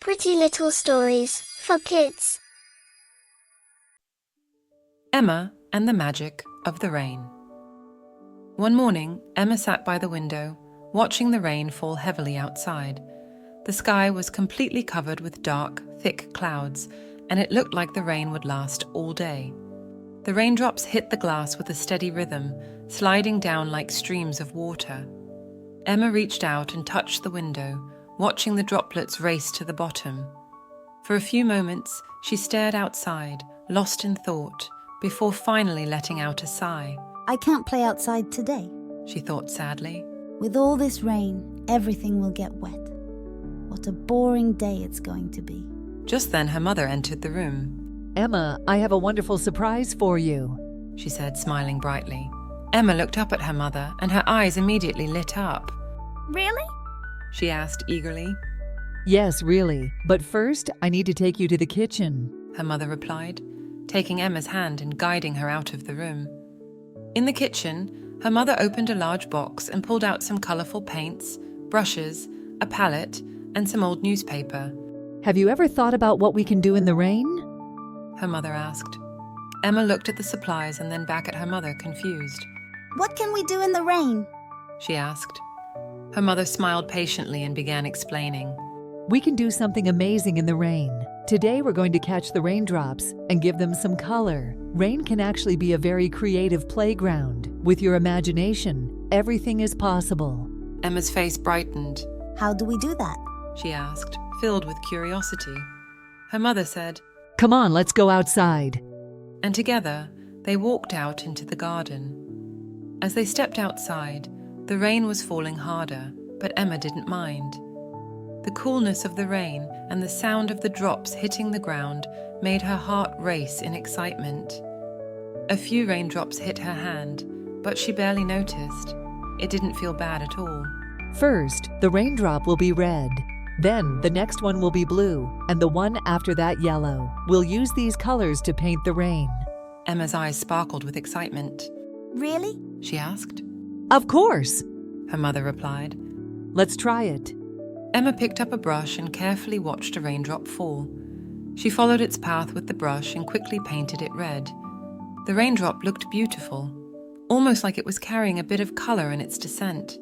Pretty Little Stories for Kids. Emma and the Magic of the Rain. One morning, Emma sat by the window, watching the rain fall heavily outside. The sky was completely covered with dark, thick clouds, and it looked like the rain would last all day. The raindrops hit the glass with a steady rhythm, sliding down like streams of water. Emma reached out and touched the window, watching the droplets race to the bottom. For a few moments, she stared outside, lost in thought, before finally letting out a sigh. I can't play outside today. She thought sadly. With all this rain, everything will get wet. What a boring day it's going to be. Just then her mother entered the room. Emma, I have a wonderful surprise for you, she said, smiling brightly. Emma looked up at her mother and her eyes immediately lit up. Really? She asked eagerly. Yes, really. But first, I need to take you to the kitchen, her mother replied, taking Emma's hand and guiding her out of the room. In the kitchen, her mother opened a large box and pulled out some colourful paints, brushes, a palette, and some old newspaper. Have you ever thought about what we can do in the rain? Her mother asked. Emma looked at the supplies and then back at her mother, confused. What can we do in the rain? She asked. Her mother smiled patiently and began explaining. We can do something amazing in the rain. Today we're going to catch the raindrops and give them some color. Rain can actually be a very creative playground. With your imagination, everything is possible. Emma's face brightened. How do we do that? She asked, filled with curiosity. Her mother said, Come on, let's go outside. And together, they walked out into the garden. As they stepped outside, the rain was falling harder, but Emma didn't mind. The coolness of the rain and the sound of the drops hitting the ground made her heart race in excitement. A few raindrops hit her hand, but she barely noticed. It didn't feel bad at all. First, the raindrop will be red. Then the next one will be blue, and the one after that yellow. We'll use these colors to paint the rain. Emma's eyes sparkled with excitement. Really? She asked. Of course, her mother replied. Let's try it. Emma picked up a brush and carefully watched a raindrop fall. She followed its path with the brush and quickly painted it red. The raindrop looked beautiful, almost like it was carrying a bit of color in its descent.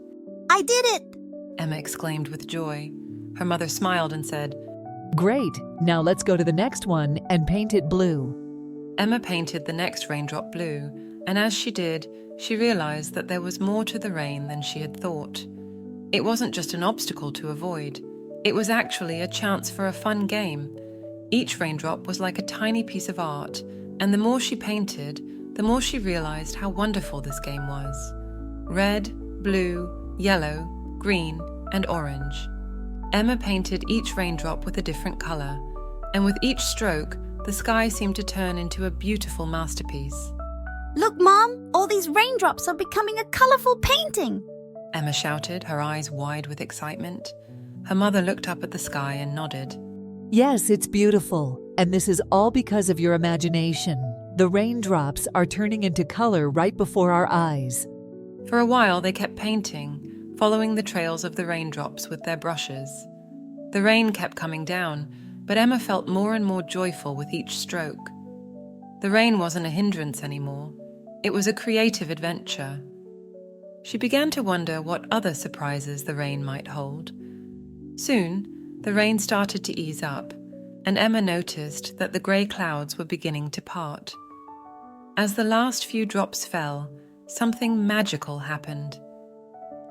I did it! Emma exclaimed with joy. Her mother smiled and said, Great, now let's go to the next one and paint it blue. Emma painted the next raindrop blue, and as she did, she realized that there was more to the rain than she had thought. It wasn't just an obstacle to avoid. It was actually a chance for a fun game. Each raindrop was like a tiny piece of art, and the more she painted, the more she realized how wonderful this game was. Red, blue, yellow, green, and orange. Emma painted each raindrop with a different color, and with each stroke, the sky seemed to turn into a beautiful masterpiece. Look, Mom! All these raindrops are becoming a colorful painting! Emma shouted, her eyes wide with excitement. Her mother looked up at the sky and nodded. Yes, it's beautiful, and this is all because of your imagination. The raindrops are turning into color right before our eyes. For a while they kept painting, following the trails of the raindrops with their brushes. The rain kept coming down, but Emma felt more and more joyful with each stroke. The rain wasn't a hindrance anymore. It was a creative adventure. She began to wonder what other surprises the rain might hold. Soon, the rain started to ease up, and Emma noticed that the grey clouds were beginning to part. As the last few drops fell, something magical happened.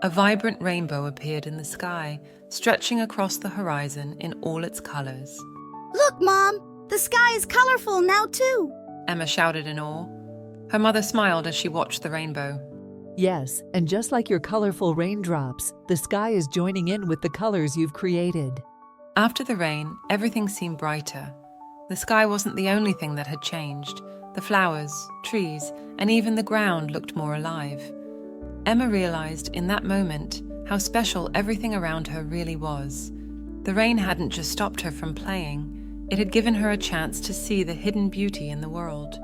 A vibrant rainbow appeared in the sky, stretching across the horizon in all its colours. Look, Mom! The sky is colorful now too! Emma shouted in awe. Her mother smiled as she watched the rainbow. Yes, and just like your colorful raindrops, the sky is joining in with the colors you've created. After the rain, everything seemed brighter. The sky wasn't the only thing that had changed. The flowers, trees, and even the ground looked more alive. Emma realized in that moment how special everything around her really was. The rain hadn't just stopped her from playing, it had given her a chance to see the hidden beauty in the world.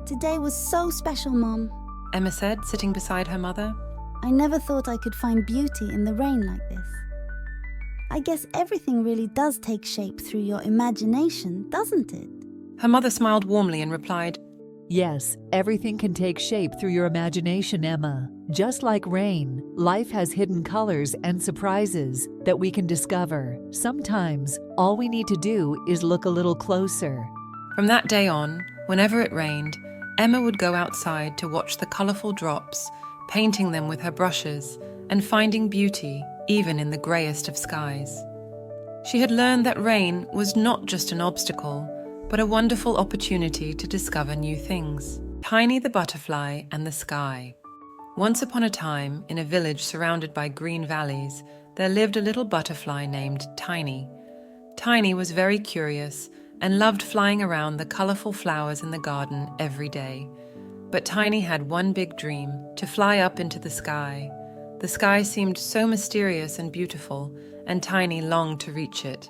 Today was so special, Mom. Emma said, sitting beside her mother. I never thought I could find beauty in the rain like this. I guess everything really does take shape through your imagination, doesn't it? Her mother smiled warmly and replied, Yes, everything can take shape through your imagination, Emma. Just like rain, life has hidden colors and surprises that we can discover. Sometimes, all we need to do is look a little closer. From that day on, whenever it rained, Emma would go outside to watch the colourful drops, painting them with her brushes and finding beauty even in the greyest of skies. She had learned that rain was not just an obstacle, but a wonderful opportunity to discover new things. Tiny the butterfly and the sky. Once upon a time, in a village surrounded by green valleys, there lived a little butterfly named Tiny. Tiny was very curious and loved flying around the colourful flowers in the garden every day. But Tiny had one big dream, to fly up into the sky. The sky seemed so mysterious and beautiful, and Tiny longed to reach it.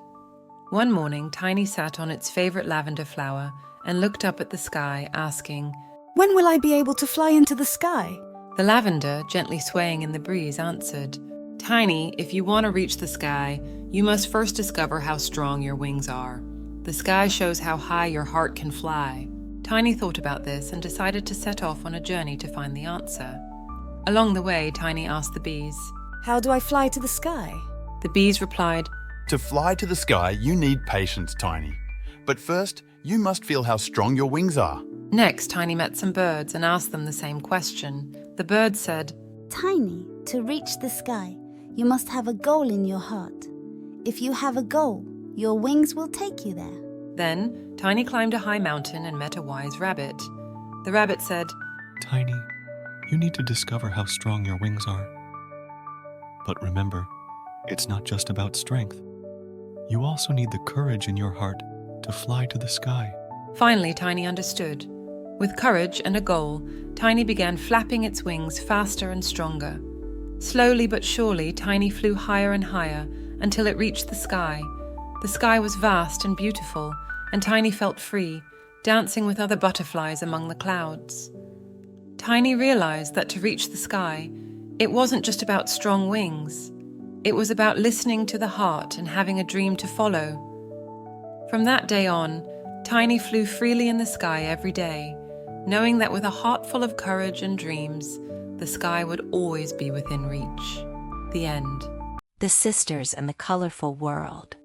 One morning, Tiny sat on its favourite lavender flower and looked up at the sky, asking, "When will I be able to fly into the sky?" The lavender, gently swaying in the breeze, answered, "Tiny, if you want to reach the sky, you must first discover how strong your wings are. The sky shows how high your heart can fly." Tiny thought about this and decided to set off on a journey to find the answer. Along the way, Tiny asked the bees. "How do I fly to the sky?" The bees replied, To fly to the sky, you need patience, Tiny. But first, you must feel how strong your wings are. Next, Tiny met some birds and asked them the same question. The birds said, Tiny, to reach the sky, you must have a goal in your heart. If you have a goal, your wings will take you there. Then, Tiny climbed a high mountain and met a wise rabbit. The rabbit said, Tiny, you need to discover how strong your wings are. But remember, it's not just about strength. You also need the courage in your heart to fly to the sky. Finally, Tiny understood. With courage and a goal, Tiny began flapping its wings faster and stronger. Slowly but surely, Tiny flew higher and higher until it reached the sky. The sky was vast and beautiful, and Tiny felt free, dancing with other butterflies among the clouds. Tiny realized that to reach the sky, it wasn't just about strong wings. It was about listening to the heart and having a dream to follow. From that day on, Tiny flew freely in the sky every day, knowing that with a heart full of courage and dreams, the sky would always be within reach. The end. The Sisters and the Colorful World.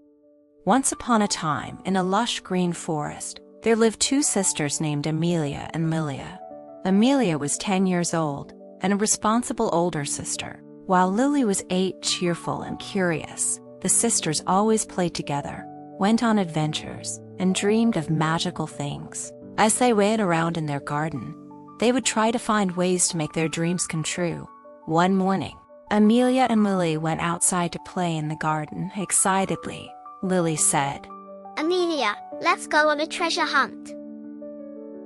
Once upon a time, in a lush green forest, there lived two sisters named Amelia and Lilia. Amelia was 10 years old and a responsible older sister, while Lily was 8, cheerful and curious. The sisters always played together, went on adventures, and dreamed of magical things. As they ran around in their garden, they would try to find ways to make their dreams come true. One morning, Amelia and Lily went outside to play in the garden excitedly. Lily said, Amelia, let's go on a treasure hunt.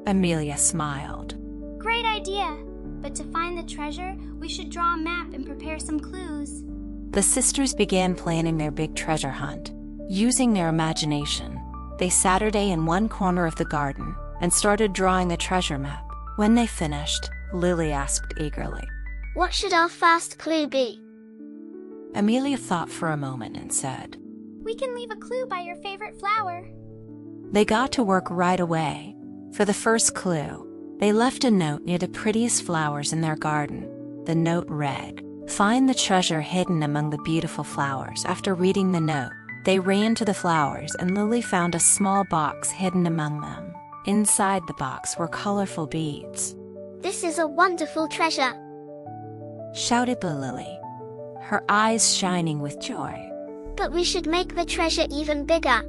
Amelia smiled. Great idea! But to find the treasure, we should draw a map and prepare some clues. The sisters began planning their big treasure hunt. Using their imagination, they sat a day in one corner of the garden and started drawing the treasure map. When they finished, Lily asked eagerly, What should our first clue be? Amelia thought for a moment and said, We can leave a clue by your favorite flower. They got to work right away. For the first clue, they left a note near the prettiest flowers in their garden. The note read, Find the treasure hidden among the beautiful flowers. After reading the note, they ran to the flowers and Lily found a small box hidden among them. Inside the box were colorful beads. This is a wonderful treasure, Shouted Lily, her eyes shining with joy. but we should make the treasure even bigger.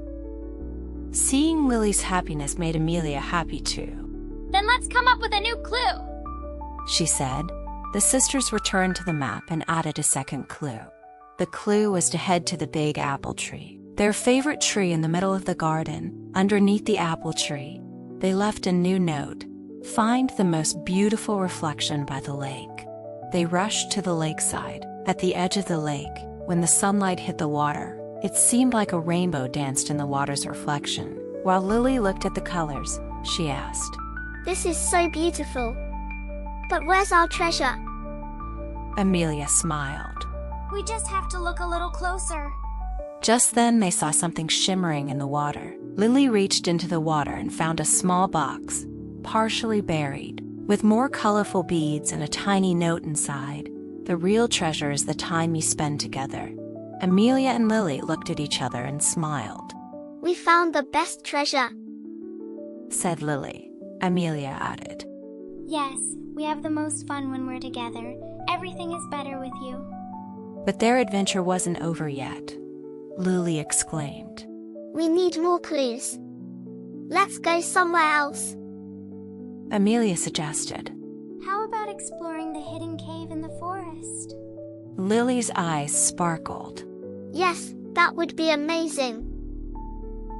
Seeing Lily's happiness made Amelia happy too. Then let's come up with a new clue. She said. The sisters returned to the map and added a second clue. The clue was to head to the big apple tree, their favorite tree in the middle of the garden. Underneath the apple tree, they left a new note. Find the most beautiful reflection by the lake. They rushed to the lakeside. At the edge of the lake, when the sunlight hit the water, it seemed like a rainbow danced in the water's reflection. While Lily looked at the colors, she asked, This is so beautiful. But where's our treasure? Amelia smiled. We just have to look a little closer. Just then, they saw something shimmering in the water. Lily reached into the water and found a small box, partially buried, with more colorful beads and a tiny note inside. The real treasure is the time you spend together. Amelia and Lily looked at each other and smiled. We found the best treasure, said Lily. Amelia added. Yes, we have the most fun when we're together. Everything is better with you. But their adventure wasn't over yet. Lily exclaimed. We need more clues. Let's go somewhere else. Amelia suggested. How about exploring the hidden cave in the forest? Lily's eyes sparkled. Yes, that would be amazing.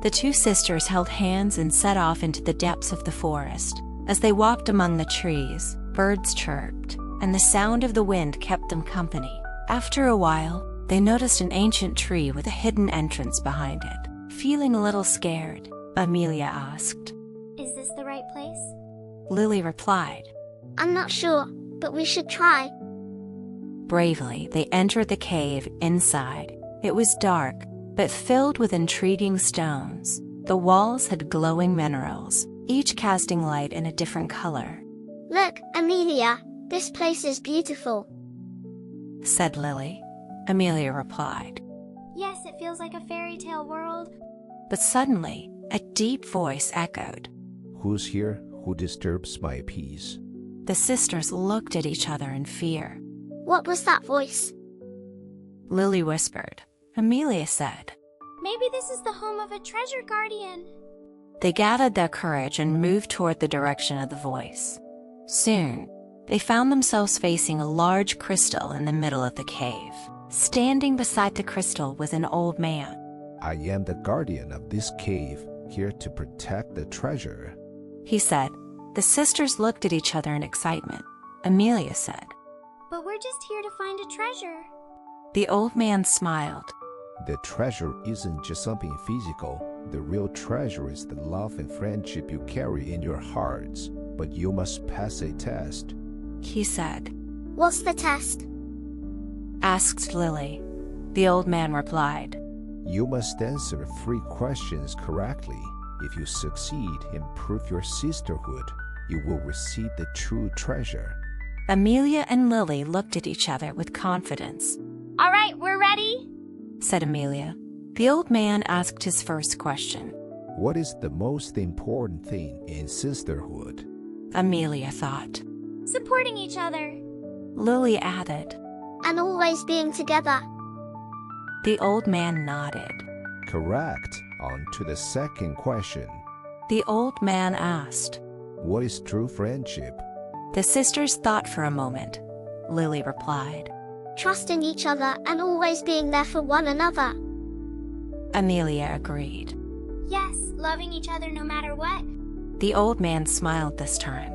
The two sisters held hands and set off into the depths of the forest. As they walked among the trees, birds chirped, and the sound of the wind kept them company. After a while, they noticed an ancient tree with a hidden entrance behind it. Feeling a little scared, Amelia asked. Is this the right place? Lily replied. I'm not sure, but we should try. Bravely, they entered the cave. Inside, it was dark, but filled with intriguing stones. The walls had glowing minerals, each casting light in a different color. Look, Amelia, this place is beautiful, said Lily. Amelia replied. Yes, it feels like a fairy tale world. But suddenly, a deep voice echoed. Who's here? Who disturbs my peace? The sisters looked at each other in fear. What was that voice? Lily whispered. Amelia said. Maybe this is the home of a treasure guardian. They gathered their courage and moved toward the direction of the voice. Soon, they found themselves facing a large crystal in the middle of the cave. Standing beside the crystal was an old man. I am the guardian of this cave, here to protect the treasure, he said. The sisters looked at each other in excitement. Amelia said. But we're just here to find a treasure. The old man smiled. The treasure isn't just something physical. The real treasure is the love and friendship you carry in your hearts. But you must pass a test, he said. What's the test? Asked Lily. The old man replied. You must answer 3 questions correctly. If you succeed and prove your sisterhood, you will receive the true treasure. Amelia and Lily looked at each other with confidence. All right, we're ready, said Amelia. The old man asked his first question. What is the most important thing in sisterhood? Amelia thought. Supporting each other, Lily added. And always being together. The old man nodded. Correct. On to the second question. The old man asked. What is true friendship? The sisters thought for a moment. Lily replied. Trusting each other and always being there for one another. Amelia agreed. Yes, loving each other no matter what. The old man smiled this time.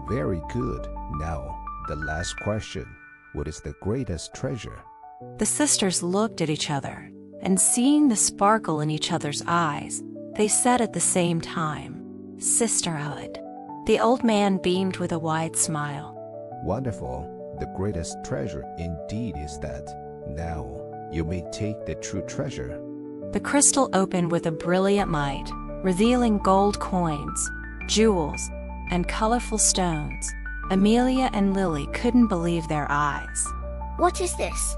Very good. Now, the last question. What is the greatest treasure? The sisters looked at each other, and seeing the sparkle in each other's eyes, they said at the same time, Sisterhood. The old man beamed with a wide smile. Wonderful. The greatest treasure indeed is that. Now, you may take the true treasure. The crystal opened with a brilliant light, revealing gold coins, jewels, and colorful stones. Amelia and Lily couldn't believe their eyes. What is this?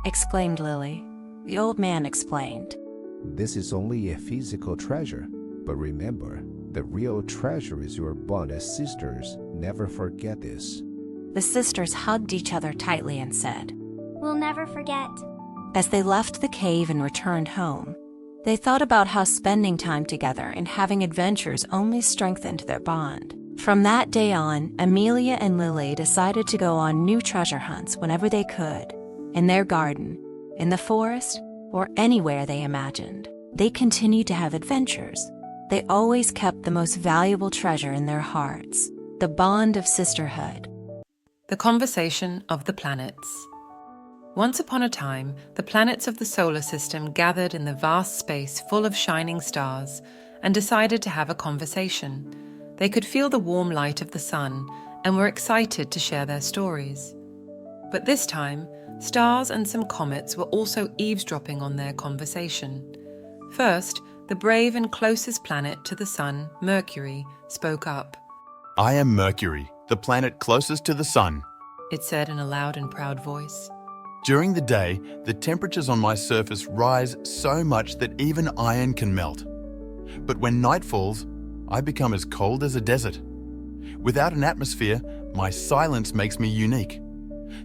Exclaimed Lily. The old man explained. This is only a physical treasure, but remember, the real treasure is your bond as sisters. Never forget this. The sisters hugged each other tightly and said, We'll never forget. As they left the cave and returned home, they thought about how spending time together and having adventures only strengthened their bond. From that day on, Amelia and Lily decided to go on new treasure hunts whenever they could, in their garden, in the forest, or anywhere they imagined. They continued to have adventures. They always kept the most valuable treasure in their hearts, the bond of sisterhood. The conversation of the planets. Once upon a time, the planets of the solar system gathered in the vast space full of shining stars and decided to have a conversation. They could feel the warm light of the sun and were excited to share their stories. But this time, Stars and some comets were also eavesdropping on their conversation. First, the brave and closest planet to the Sun, Mercury, spoke up. I am Mercury, the planet closest to the Sun. It said in a loud and proud voice. During the day, the temperatures on my surface rise so much that even iron can melt. But when night falls, I become as cold as a desert. Without an atmosphere, my silence makes me unique.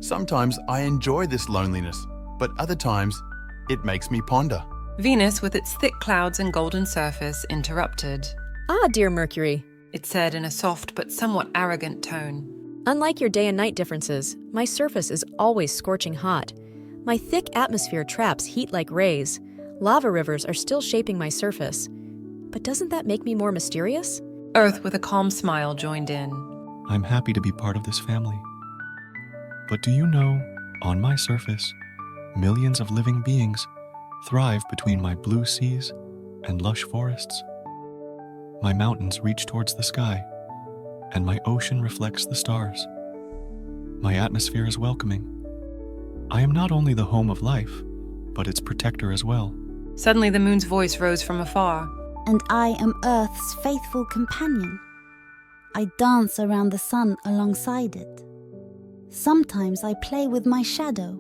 Sometimes I enjoy this loneliness, but other times it makes me ponder. Venus, with its thick clouds and golden surface, interrupted. Ah, dear Mercury, It said in a soft but somewhat arrogant tone. Unlike your day and night differences, my surface is always scorching hot. My thick atmosphere traps heat like rays. Lava rivers are still shaping my surface. But doesn't that make me more mysterious? Earth, with a calm smile, joined in. I'm happy to be part of this family. But do you know, on my surface, millions of living beings thrive between my blue seas and lush forests. My mountains reach towards the sky, and my ocean reflects the stars. My atmosphere is welcoming. I am not only the home of life, but its protector as well. Suddenly the moon's voice rose from afar. And I am Earth's faithful companion. I dance around the sun alongside it. Sometimes I play with my shadow.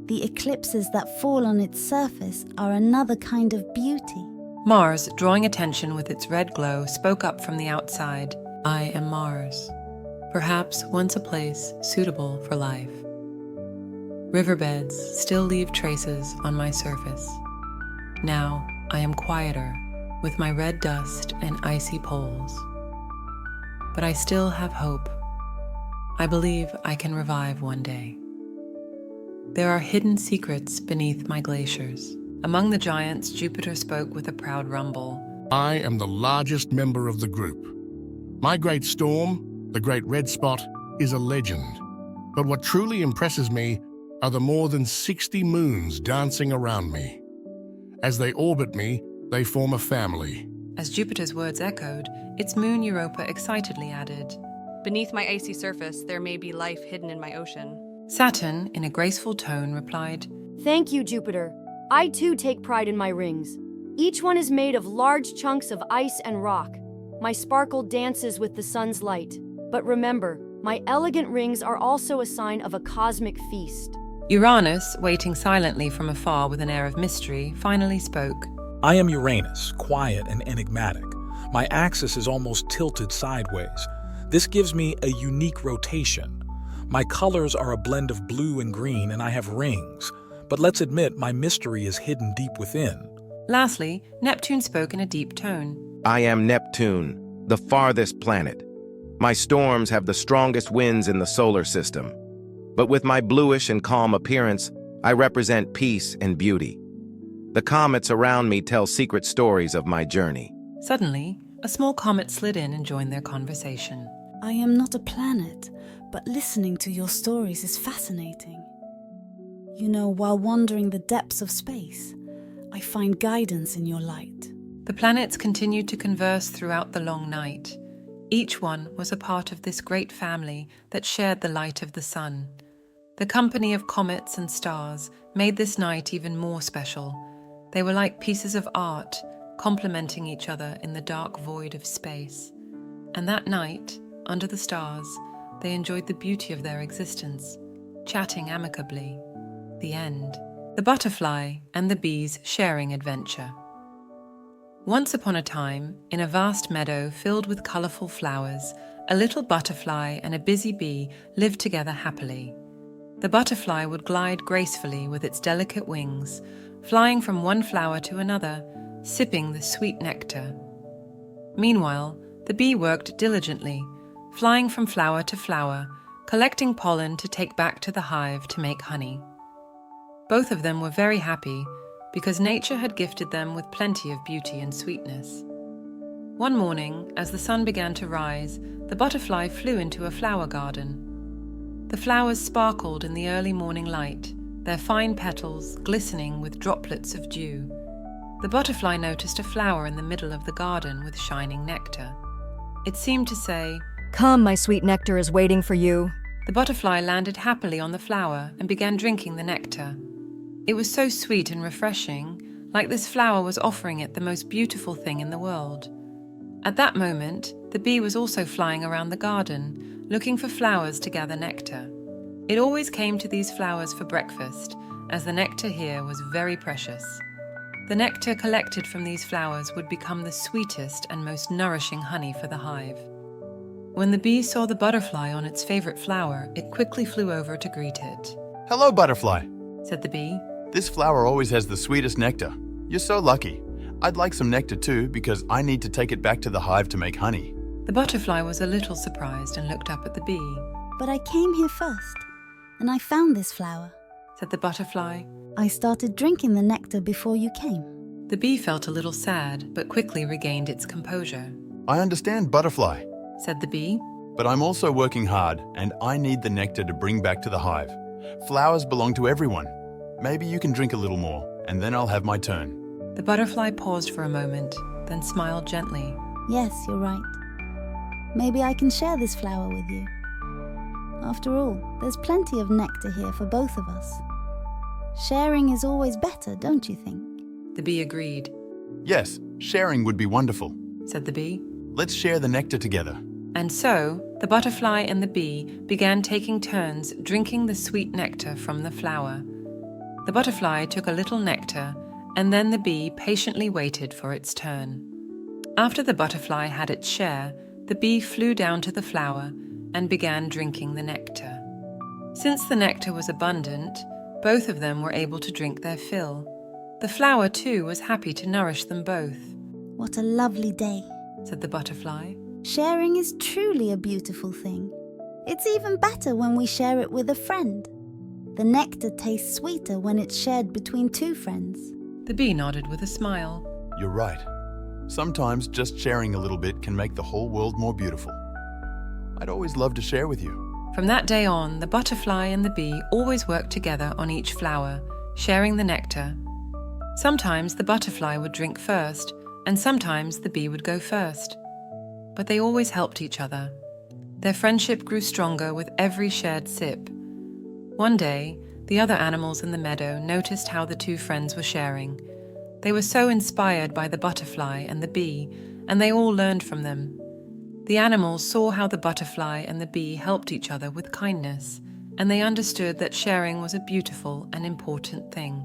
The eclipses that fall on its surface are another kind of beauty. Mars, drawing attention with its red glow, spoke up from the outside. I am Mars, perhaps once a place suitable for life. Riverbeds still leave traces on my surface. Now I am quieter, with my red dust and icy poles. But I still have hope. I believe I can revive one day. There are hidden secrets beneath my glaciers. Among the giants, Jupiter spoke with a proud rumble. I am the largest member of the group. My great storm, the Great Red Spot, is a legend. But what truly impresses me are the more than 60 moons dancing around me. As they orbit me, they form a family. As Jupiter's words echoed, its moon Europa excitedly added. Beneath my icy surface, there may be life hidden in my ocean. Saturn, in a graceful tone, replied, Thank you, Jupiter. I too take pride in my rings. Each one is made of large chunks of ice and rock. My sparkle dances with the sun's light. But remember, my elegant rings are also a sign of a cosmic feast. Uranus, waiting silently from afar with an air of mystery, finally spoke. I am Uranus, quiet and enigmatic. My axis is almost tilted sideways. This gives me a unique rotation. My colors are a blend of blue and green, and I have rings. But let's admit, my mystery is hidden deep within. Lastly, Neptune spoke in a deep tone. I am Neptune, the farthest planet. My storms have the strongest winds in the solar system. But with my bluish and calm appearance, I represent peace and beauty. The comets around me tell secret stories of my journey. Suddenly, a small comet slid in and joined their conversation. I am not a planet, but listening to your stories is fascinating. You know, while wandering the depths of space, I find guidance in your light. The planets continued to converse throughout the long night. Each one was a part of this great family that shared the light of the sun. The company of comets and stars made this night even more special. They were like pieces of art, complementing each other in the dark void of space. And that night, under the stars, they enjoyed the beauty of their existence, chatting amicably. The end. The butterfly and the bees sharing adventure. Once upon a time, in a vast meadow filled with colorful flowers, a little butterfly and a busy bee lived together happily. The butterfly would glide gracefully with its delicate wings, flying from one flower to another, sipping the sweet nectar. Meanwhile, the bee worked diligently, flying from flower to flower, collecting pollen to take back to the hive to make honey. Both of them were very happy because nature had gifted them with plenty of beauty and sweetness. One morning, as the sun began to rise, the butterfly flew into a flower garden. The flowers sparkled in the early morning light, their fine petals glistening with droplets of dew. The butterfly noticed a flower in the middle of the garden with shining nectar. It seemed to say, Come, my sweet nectar is waiting for you. The butterfly landed happily on the flower and began drinking the nectar. It was so sweet and refreshing, like this flower was offering it the most beautiful thing in the world. At that moment, the bee was also flying around the garden, looking for flowers to gather nectar. It always came to these flowers for breakfast, as the nectar here was very precious. The nectar collected from these flowers would become the sweetest and most nourishing honey for the hive. When the bee saw the butterfly on its favorite flower, it quickly flew over to greet it. "Hello, butterfly," said the bee. "This flower always has the sweetest nectar. You're so lucky. I'd like some nectar too, because I need to take it back to the hive to make honey." The butterfly was a little surprised and looked up at the bee. "But I came here first, and I found this flower," said the butterfly. "I started drinking the nectar before you came." The bee felt a little sad, but quickly regained its composure. "I understand, butterfly," said the bee. "but I'm also working hard, and I need the nectar to bring back to the hive. Flowers belong to everyone. Maybe you can drink a little more, and then I'll have my turn." The butterfly paused for a moment, then smiled gently. "Yes, you're right. Maybe I can share this flower with you. After all, there's plenty of nectar here for both of us. Sharing is always better, don't you think?" The bee agreed. "Yes, sharing would be wonderful," said the bee. "Let's share the nectar together." And so, the butterfly and the bee began taking turns drinking the sweet nectar from the flower. The butterfly took a little nectar, and then the bee patiently waited for its turn. After the butterfly had its share, the bee flew down to the flower and began drinking the nectar. Since the nectar was abundant, both of them were able to drink their fill. The flower, too, was happy to nourish them both. "What a lovely day," said the butterfly. "Sharing is truly a beautiful thing. It's even better when we share it with a friend. The nectar tastes sweeter when it's shared between two friends." The bee nodded with a smile. "You're right. Sometimes just sharing a little bit can make the whole world more beautiful. I'd always love to share with you." From that day on, the butterfly and the bee always worked together on each flower, sharing the nectar. Sometimes the butterfly would drink first, and sometimes the bee would go first. But they always helped each other. Their friendship grew stronger with every shared sip. One day, the other animals in the meadow noticed how the two friends were sharing. They were so inspired by the butterfly and the bee, and they all learned from them. The animals saw how the butterfly and the bee helped each other with kindness, and they understood that sharing was a beautiful and important thing.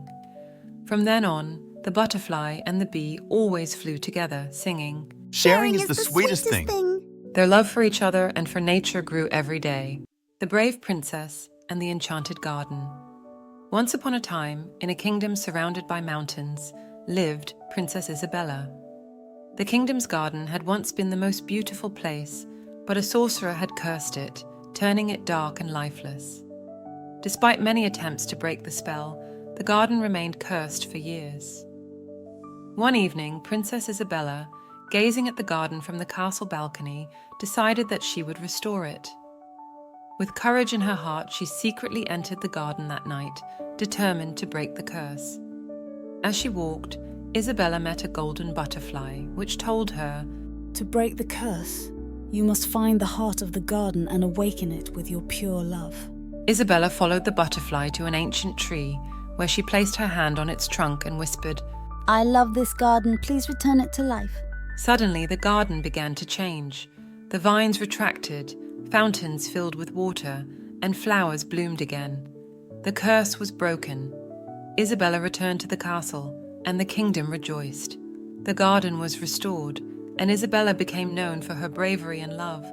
From then on, the butterfly and the bee always flew together, singing, "Sharing is the sweetest thing." Their love for each other and for nature grew every day. The Brave Princess and the Enchanted Garden. Once upon a time, in a kingdom surrounded by mountains, lived Princess Isabella. The kingdom's garden had once been the most beautiful place, but a sorcerer had cursed it, turning it dark and lifeless. Despite many attempts to break the spell, the garden remained cursed for years. One evening, Princess Isabella, gazing at the garden from the castle balcony, decided that she would restore it. With courage in her heart, she secretly entered the garden that night, determined to break the curse. As she walked, Isabella met a golden butterfly, which told her, "To break the curse, you must find the heart of the garden and awaken it with your pure love." Isabella followed the butterfly to an ancient tree, where she placed her hand on its trunk and whispered, "I love this garden, please return it to life." Suddenly, the garden began to change. The vines retracted, fountains filled with water, and flowers bloomed again. The curse was broken. Isabella returned to the castle, and the kingdom rejoiced. The garden was restored, and Isabella became known for her bravery and love,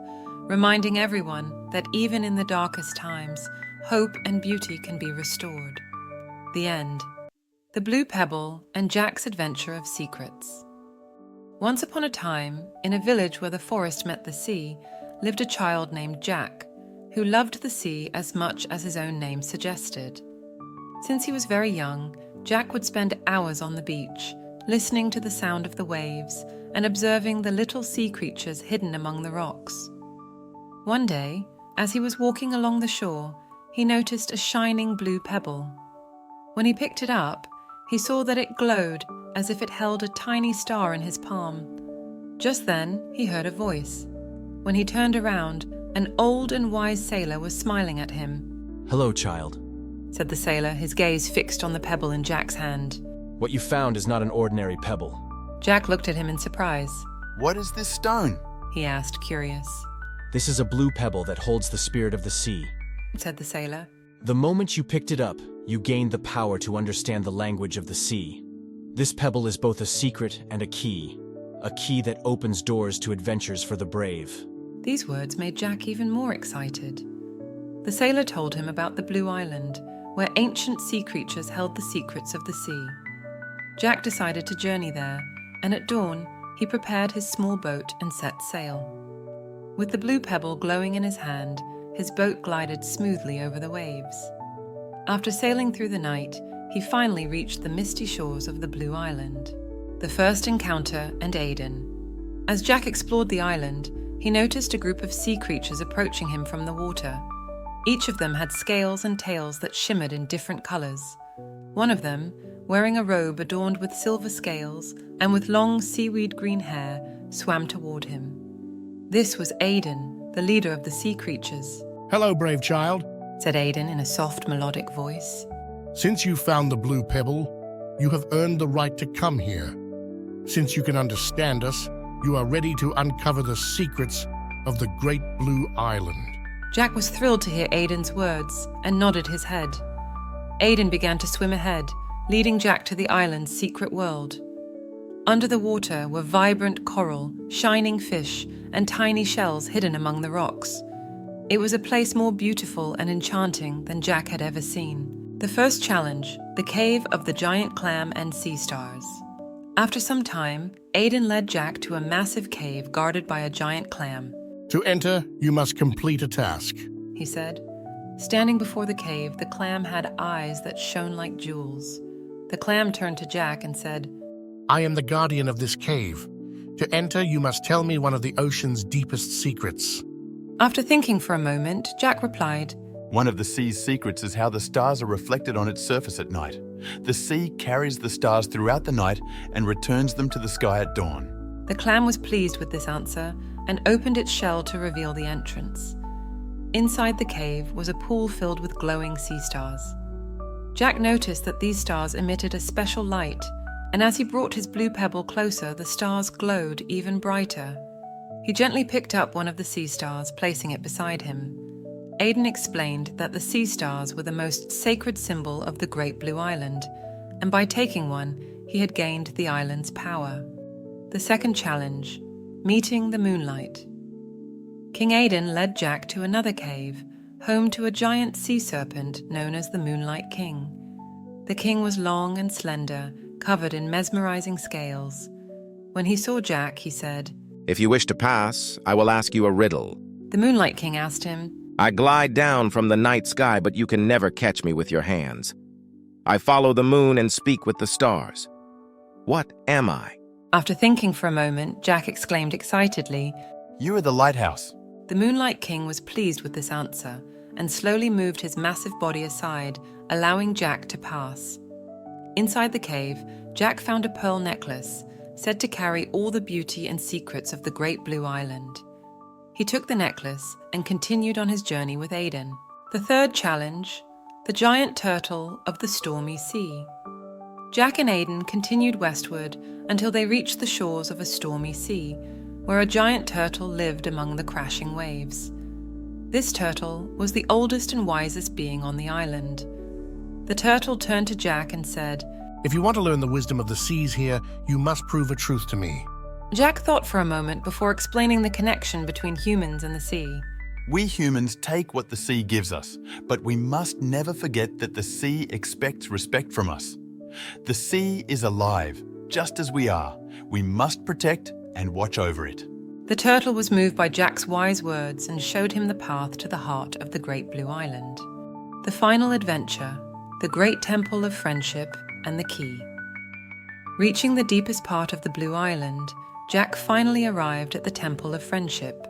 reminding everyone that even in the darkest times, hope and beauty can be restored. The end. The Blue Pebble and Jack's Adventure of Secrets. Once upon a time, in a village where the forest met the sea, lived a child named Jack, who loved the sea as much as his own name suggested. Since he was very young, Jack would spend hours on the beach, listening to the sound of the waves and observing the little sea creatures hidden among the rocks. One day, as he was walking along the shore, he noticed a shining blue pebble. When he picked it up, he saw that it glowed as if it held a tiny star in his palm. Just then, he heard a voice. When he turned around, An old and wise sailor was smiling at him. "Hello, child," said the sailor, his gaze fixed on the pebble in Jack's hand. "What you found is not an ordinary pebble." Jack looked at him in surprise. "What is this stone?" he asked, curious. "This is a blue pebble that holds the spirit of the sea," said the sailor. "The moment you picked it up, you gained the power to understand the language of the sea. This pebble is both a secret and a key that opens doors to adventures for the brave." These words made Jack even more excited. The sailor told him about the Blue Island, where ancient sea creatures held the secrets of the sea. Jack decided to journey there, and at dawn, he prepared his small boat and set sail. With the blue pebble glowing in his hand, his boat glided smoothly over the waves. After sailing through the night, he finally reached the misty shores of the Blue Island. The first encounter and Aiden. As Jack explored the island, he noticed a group of sea creatures approaching him from the water. Each of them had scales and tails that shimmered in different colors. One of them, wearing a robe adorned with silver scales and with long seaweed green hair, swam toward him. This was Aiden, the leader of the sea creatures. "Hello, brave child," said Aiden in a soft, melodic voice. "Since you found the blue pebble, you have earned the right to come here. Since you can understand us, you are ready to uncover the secrets of the Great Blue Island." Jack was thrilled to hear Aiden's words and nodded his head. Aiden began to swim ahead, leading Jack to the island's secret world. Under the water were vibrant coral, shining fish, and tiny shells hidden among the rocks. It was a place more beautiful and enchanting than Jack had ever seen. The first challenge, the cave of the giant clam and sea stars. After some time, Aiden led Jack to a massive cave guarded by a giant clam. "To enter, you must complete a task," he said. Standing before the cave, the clam had eyes that shone like jewels. The clam turned to Jack and said, "I am the guardian of this cave. To enter, you must tell me one of the ocean's deepest secrets." After thinking for a moment, Jack replied, "One of the sea's secrets is how the stars are reflected on its surface at night. The sea carries the stars throughout the night and returns them to the sky at dawn." The clam was pleased with this answer and opened its shell to reveal the entrance. Inside the cave was a pool filled with glowing sea stars. Jack noticed that these stars emitted a special light, and as he brought his blue pebble closer, the stars glowed even brighter. He gently picked up one of the sea stars, placing it beside him. Aiden explained that the sea stars were the most sacred symbol of the Great Blue Island, and by taking one, he had gained the island's power. The second challenge, meeting the moonlight. King Aiden led Jack to another cave, home to a giant sea serpent known as the Moonlight King. The king was long and slender, covered in mesmerizing scales. When he saw Jack, he said, "If you wish to pass, I will ask you a riddle." The Moonlight King asked him, "I glide down from the night sky, but you can never catch me with your hands. I follow the moon and speak with the stars. What am I?" After thinking for a moment, Jack exclaimed excitedly, "You are the lighthouse." The Moonlight King was pleased with this answer and slowly moved his massive body aside, allowing Jack to pass. Inside the cave, Jack found a pearl necklace, said to carry all the beauty and secrets of the Great Blue Island. He took the necklace and continued on his journey with Aiden. The third challenge, the giant turtle of the stormy sea. Jack and Aiden continued westward until they reached the shores of a stormy sea, where a giant turtle lived among the crashing waves. This turtle was the oldest and wisest being on the island. The turtle turned to Jack and said, "If you want to learn the wisdom of the seas here, you must prove a truth to me." Jack thought for a moment before explaining the connection between humans and the sea. "We humans take what the sea gives us, but we must never forget that the sea expects respect from us. The sea is alive, just as we are. We must protect and watch over it." The turtle was moved by Jack's wise words and showed him the path to the heart of the Great Blue Island. The final adventure, the Great Temple of Friendship and the Key. Reaching the deepest part of the Blue Island, Jack finally arrived at the Temple of Friendship.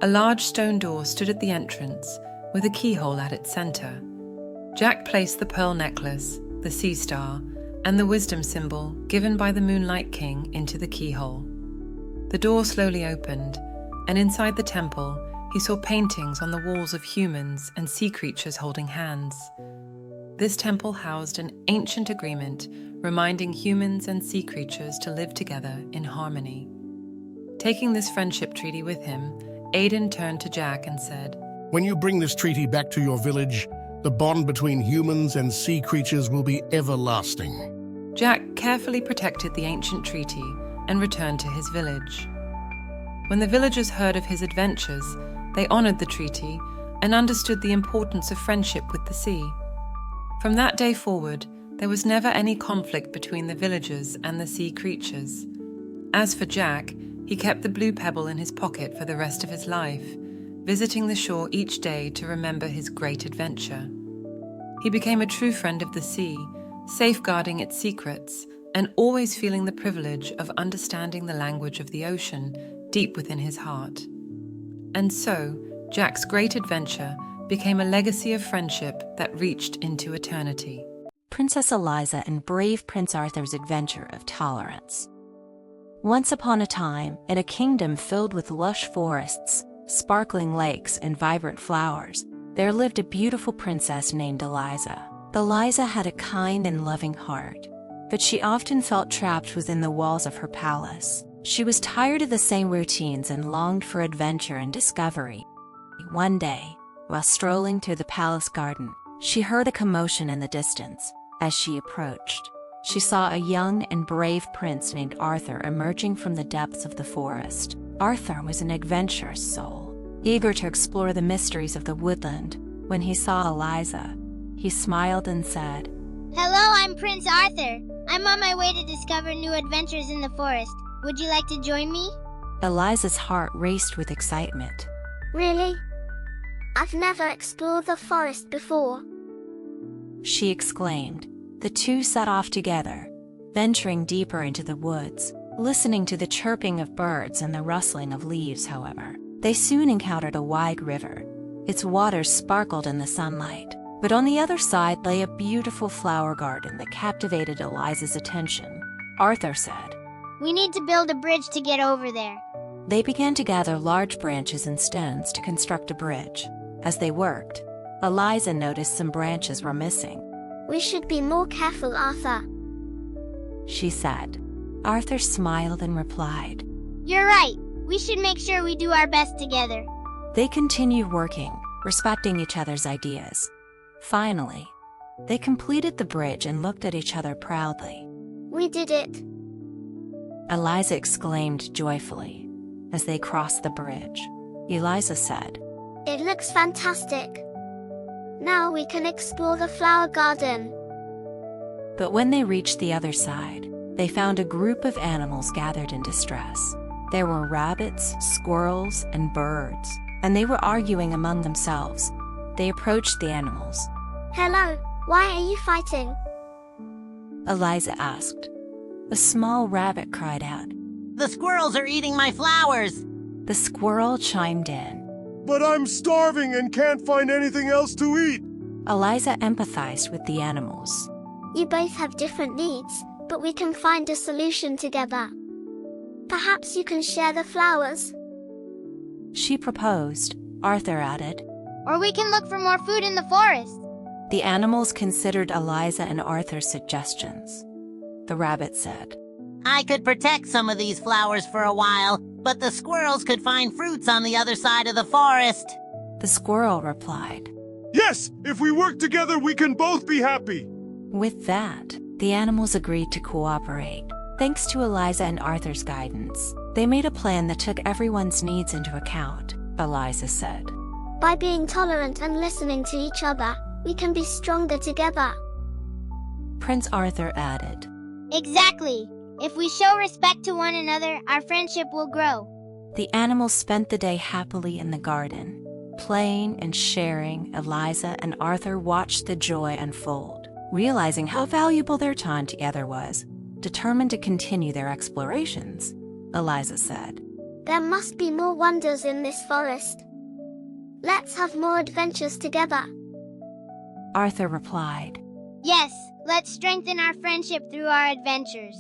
A large stone door stood at the entrance, with a keyhole at its center. Jack placed the pearl necklace, the sea star, and the wisdom symbol given by the Moonlight King into the keyhole. The door slowly opened, and inside the temple, he saw paintings on the walls of humans and sea creatures holding hands. This temple housed an ancient agreement reminding humans and sea creatures to live together in harmony. Taking this friendship treaty with him, Aiden turned to Jack and said, "When you bring this treaty back to your village, the bond between humans and sea creatures will be everlasting." Jack carefully protected the ancient treaty and returned to his village. When the villagers heard of his adventures, they honored the treaty and understood the importance of friendship with the sea. From that day forward, there was never any conflict between the villagers and the sea creatures. As for Jack, he kept the blue pebble in his pocket for the rest of his life, visiting the shore each day to remember his great adventure. He became a true friend of the sea, safeguarding its secrets and always feeling the privilege of understanding the language of the ocean deep within his heart. And so, Jack's great adventure became a legacy of friendship that reached into eternity. Princess Eliza and brave Prince Arthur's adventure of tolerance. Once upon a time, in a kingdom filled with lush forests, sparkling lakes, and vibrant flowers, there lived a beautiful princess named Eliza. Eliza had a kind and loving heart, but she often felt trapped within the walls of her palace. She was tired of the same routines and longed for adventure and discovery. One day, while strolling through the palace garden, she heard a commotion in the distance. As she approached, she saw a young and brave prince named Arthur emerging from the depths of the forest. Arthur was an adventurous soul, eager to explore the mysteries of the woodland. When he saw Eliza, he smiled and said, "Hello, I'm Prince Arthur. I'm on my way to discover new adventures in the forest. Would you like to join me?" Eliza's heart raced with excitement. Really? I've never explored the forest before. She exclaimed. The two set off together, venturing deeper into the woods. Listening to the chirping of birds and the rustling of leaves, however, they soon encountered a wide river. Its waters sparkled in the sunlight, but on the other side lay a beautiful flower garden that captivated Eliza's attention. Arthur said, "We need to build a bridge to get over there." They began to gather large branches and stones to construct a bridge. As they worked, Eliza noticed some branches were missing. "We should be more careful, Arthur," she said. Arthur smiled and replied, "You're right. We should make sure we do our best together." They continued working, respecting each other's ideas. Finally, they completed the bridge and looked at each other proudly. "We did it," Eliza exclaimed joyfully. As they crossed the bridge, Eliza said, "It looks fantastic. Now we can explore the flower garden." But when they reached the other side, they found a group of animals gathered in distress. There were rabbits, squirrels, and birds, and they were arguing among themselves. They approached the animals. "Hello, why are you fighting?" Eliza asked. A small rabbit cried out, "The squirrels are eating my flowers!" The squirrel chimed in, "But I'm starving and can't find anything else to eat." Eliza empathized with the animals. "You both have different needs, but we can find a solution together. Perhaps you can share the flowers," she proposed. Arthur added, "Or we can look for more food in the forest." The animals considered Eliza and Arthur's suggestions. The rabbit said, "I could protect some of these flowers for a while, but the squirrels could find fruits on the other side of the forest." The squirrel replied, "Yes, if we work together, we can both be happy." With that, the animals agreed to cooperate. Thanks to Eliza and Arthur's guidance, they made a plan that took everyone's needs into account. Eliza said, "By being tolerant and listening to each other, we can be stronger together." Prince Arthur added, "Exactly. If we show respect to one another, our friendship will grow." The animals spent the day happily in the garden. Playing and sharing, Eliza and Arthur watched the joy unfold. Realizing how valuable their time together was, determined to continue their explorations, Eliza said, "There must be more wonders in this forest. Let's have more adventures together." Arthur replied, "Yes, let's strengthen our friendship through our adventures."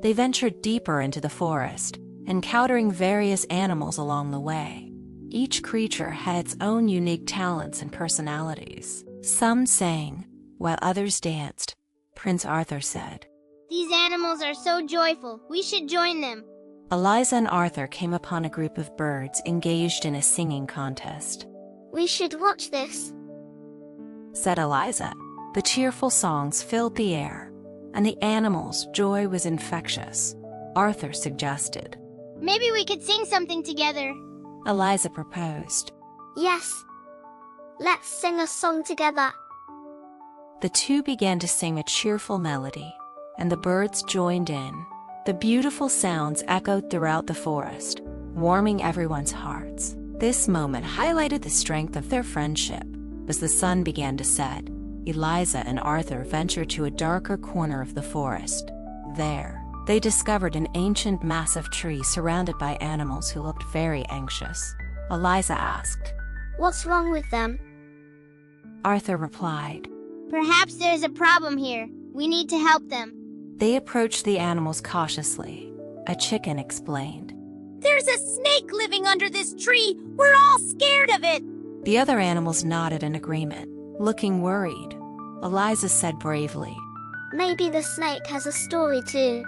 They ventured deeper into the forest, encountering various animals along the way. Each creature had its own unique talents and personalities. Some sang, while others danced. Prince Arthur said, "These animals are so joyful. We should join them." Eliza and Arthur came upon a group of birds engaged in a singing contest. "We should watch this," said Eliza. The cheerful songs filled the air, and the animals' joy was infectious. Arthur suggested. "Maybe we could sing something together." Eliza proposed. "Yes. Let's sing a song together." The two began to sing a cheerful melody, and the birds joined in. The beautiful sounds echoed throughout the forest, warming everyone's hearts. This moment highlighted the strength of their friendship. As the sun began to set, Eliza and Arthur ventured to a darker corner of the forest. There, they discovered an ancient massive tree surrounded by animals who looked very anxious. Eliza asked, "What's wrong with them?" Arthur replied, "Perhaps there's a problem here. We need to help them." They approached the animals cautiously. A chicken explained, "There's a snake living under this tree. We're all scared of it." The other animals nodded in agreement, looking worried. Eliza said bravely, "Maybe the snake has a story too.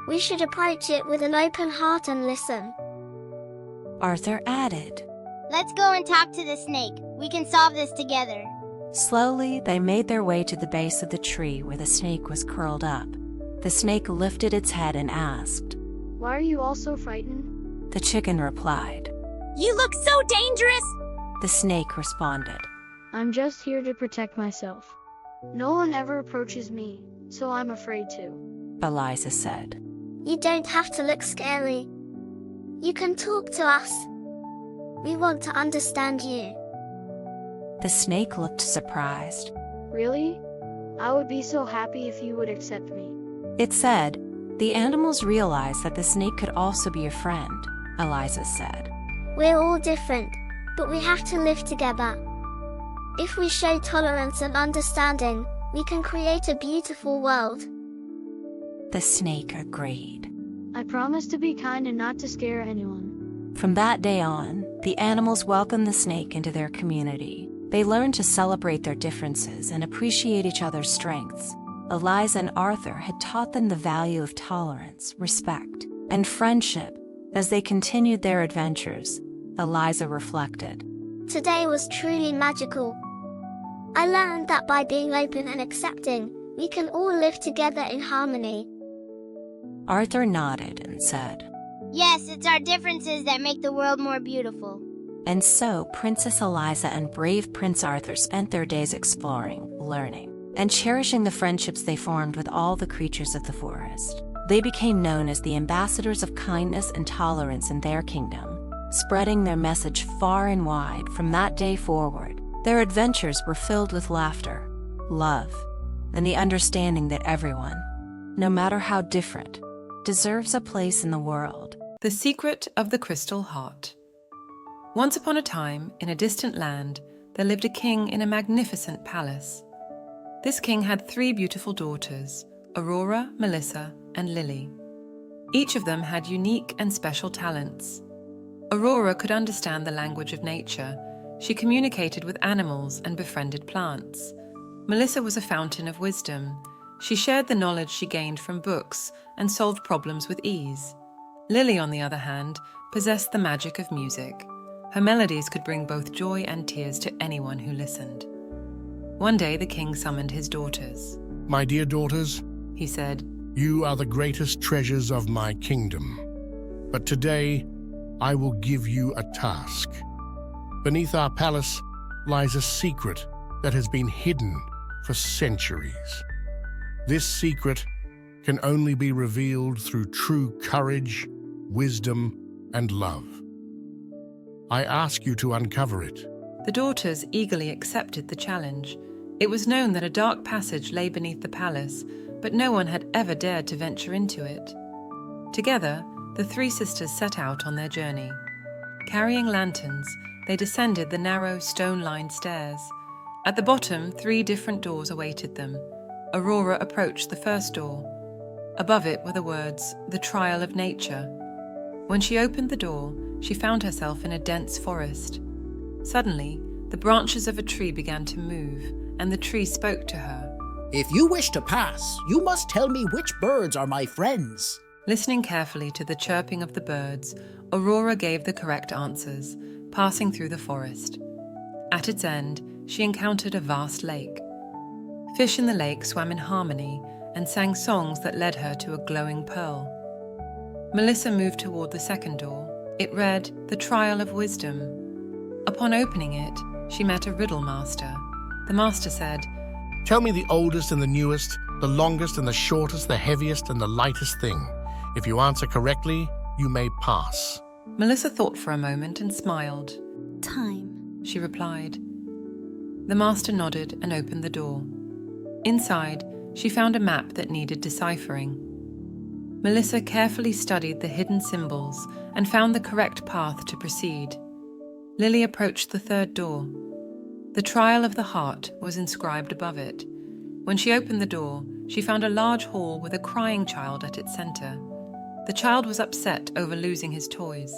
We should approach it with an open heart and listen." Arthur added, "Let's go and talk to the snake. We can solve this together." Slowly, they made their way to the base of the tree where the snake was curled up. The snake lifted its head and asked, "Why are you all so frightened?" The chicken replied, "You look so dangerous." The snake responded, "I'm just here to protect myself. No one ever approaches me, so I'm afraid to." Eliza said, "You don't have to look scary. You can talk to us. We want to understand you." The snake looked surprised. "Really? I would be so happy if you would accept me." It said, the animals realized that the snake could also be a friend. Eliza said, "We're all different, but we have to live together. If we show tolerance and understanding, we can create a beautiful world." The snake agreed. "I promise to be kind and not to scare anyone." From that day on, the animals welcomed the snake into their community. They learned to celebrate their differences and appreciate each other's strengths. Eliza and Arthur had taught them the value of tolerance, respect, and friendship. As they continued their adventures, Eliza reflected, "Today was truly magical. I learned that by being open and accepting, we can all live together in harmony." Arthur nodded and said, "Yes, it's our differences that make the world more beautiful." And so Princess Eliza and brave Prince Arthur spent their days exploring, learning, and cherishing the friendships they formed with all the creatures of the forest. They became known as the ambassadors of kindness and tolerance in their kingdom, spreading their message far and wide. From that day forward, their adventures were filled with laughter, love, and the understanding that everyone, no matter how different, deserves a place in the world. The Secret of the Crystal Heart. Once upon a time, in a distant land, there lived a king in a magnificent palace. This king had 3 beautiful daughters, Aurora, Melissa, and Lily. Each of them had unique and special talents. Aurora could understand the language of nature. She communicated with animals and befriended plants. Melissa was a fountain of wisdom. She shared the knowledge she gained from books and solved problems with ease. Lily, on the other hand, possessed the magic of music. Her melodies could bring both joy and tears to anyone who listened. One day the king summoned his daughters. "My dear daughters," he said, "you are the greatest treasures of my kingdom. But today, I will give you a task. Beneath our palace lies a secret that has been hidden for centuries. This secret can only be revealed through true courage, wisdom, and love. I ask you to uncover it." The daughters eagerly accepted the challenge. It was known that a dark passage lay beneath the palace, but no one had ever dared to venture into it. Together, the 3 sisters set out on their journey. Carrying lanterns, they descended the narrow, stone-lined stairs. At the bottom, 3 different doors awaited them. Aurora approached the first door. Above it were the words, "The Trial of Nature." When she opened the door, she found herself in a dense forest. Suddenly, the branches of a tree began to move, and the tree spoke to her. If you wish to pass, you must tell me which birds are my friends. Listening carefully to the chirping of the birds, Aurora gave the correct answers, passing through the forest. At its end, she encountered a vast lake. Fish in the lake swam in harmony and sang songs that led her to a glowing pearl. Melissa moved toward the second door. It read, "The Trial of Wisdom." Upon opening it, she met a riddle master. The master said, Tell me the oldest and the newest, the longest and the shortest, the heaviest and the lightest thing. If you answer correctly, you may pass. Melissa thought for a moment and smiled. Time, she replied. The master nodded and opened the door. Inside, she found a map that needed deciphering. Melissa carefully studied the hidden symbols and found the correct path to proceed. Lily approached the third door. The Trial of the Heart was inscribed above it. When she opened the door, she found a large hall with a crying child at its center. The child was upset over losing his toys.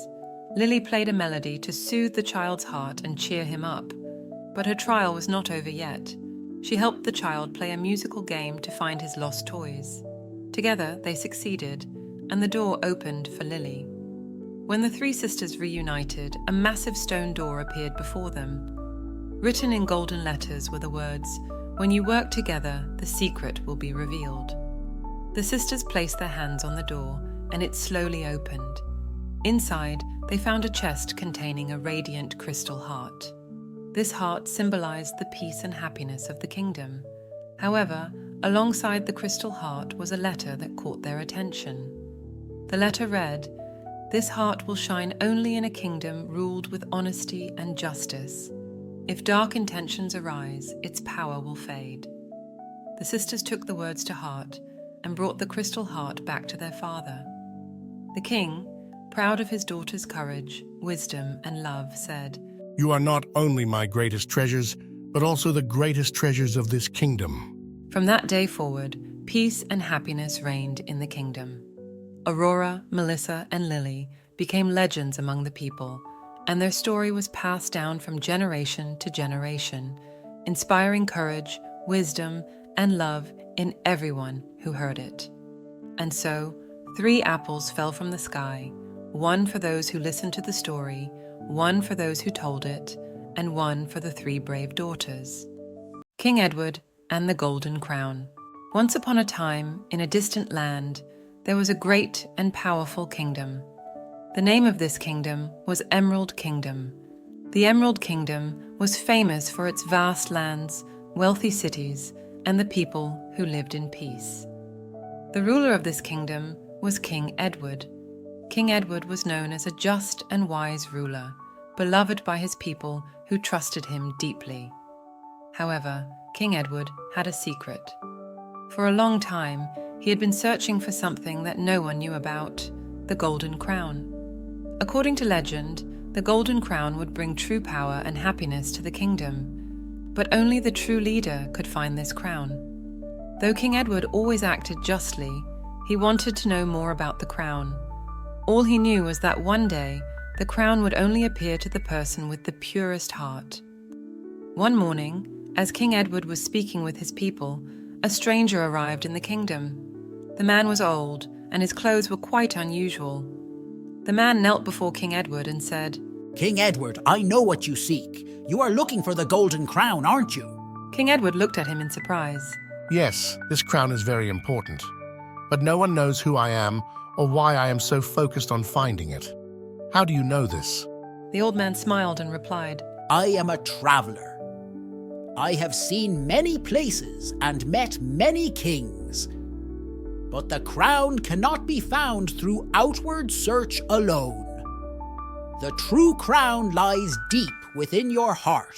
Lily played a melody to soothe the child's heart and cheer him up. But her trial was not over yet. She helped the child play a musical game to find his lost toys. Together, they succeeded, and the door opened for Lily. When the three sisters reunited, a massive stone door appeared before them. Written in golden letters were the words, "When you work together, the secret will be revealed." The sisters placed their hands on the door, and it slowly opened. Inside, they found a chest containing a radiant crystal heart. This heart symbolized the peace and happiness of the kingdom. However, alongside the crystal heart was a letter that caught their attention. The letter read, "This heart will shine only in a kingdom ruled with honesty and justice. If dark intentions arise, its power will fade." The sisters took the words to heart and brought the crystal heart back to their father. The king, proud of his daughter's courage, wisdom, and love, said, You are not only my greatest treasures, but also the greatest treasures of this kingdom. From that day forward, peace and happiness reigned in the kingdom. Aurora, Melissa, and Lily became legends among the people, and their story was passed down from generation to generation, inspiring courage, wisdom, and love in everyone who heard it. And so, 3 apples fell from the sky, 1 for those who listened to the story, 1 for those who told it, and 1 for the 3 brave daughters. King Edward and the Golden Crown. Once upon a time, in a distant land, there was a great and powerful kingdom. The name of this kingdom was Emerald Kingdom. The Emerald Kingdom was famous for its vast lands, wealthy cities, and the people who lived in peace. The ruler of this kingdom was King Edward. King Edward was known as a just and wise ruler, beloved by his people who trusted him deeply. However, King Edward had a secret. For a long time, he had been searching for something that no one knew about, the Golden Crown. According to legend, the Golden Crown would bring true power and happiness to the kingdom, but only the true leader could find this crown. Though King Edward always acted justly, he wanted to know more about the crown. All he knew was that one day, the crown would only appear to the person with the purest heart. One morning, as King Edward was speaking with his people, a stranger arrived in the kingdom. The man was old, and his clothes were quite unusual. The man knelt before King Edward and said, King Edward, I know what you seek. You are looking for the Golden Crown, aren't you? King Edward looked at him in surprise. Yes, this crown is very important, but no one knows who I am or why I am so focused on finding it. How do you know this? The old man smiled and replied, I am a traveler. I have seen many places and met many kings. But the crown cannot be found through outward search alone. The true crown lies deep within your heart.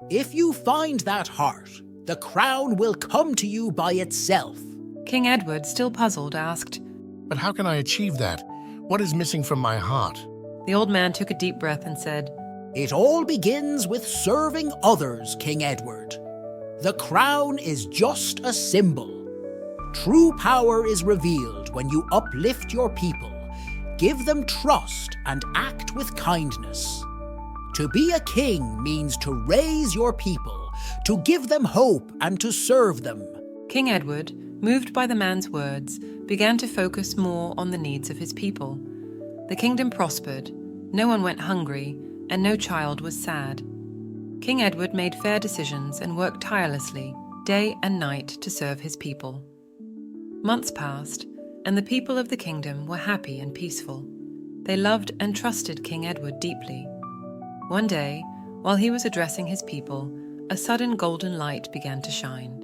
If you find that heart, the crown will come to you by itself. King Edward, still puzzled, asked, But how can I achieve that? What is missing from my heart? The old man took a deep breath and said, It all begins with serving others, King Edward. The crown is just a symbol. True power is revealed when you uplift your people, give them trust and act with kindness. To be a king means to raise your people, to give them hope and to serve them. King Edward, moved by the man's words, began to focus more on the needs of his people. The kingdom prospered, no one went hungry, and no child was sad. King Edward made fair decisions and worked tirelessly, day and night, to serve his people. Months passed, and the people of the kingdom were happy and peaceful. They loved and trusted King Edward deeply. One day, while he was addressing his people, a sudden golden light began to shine.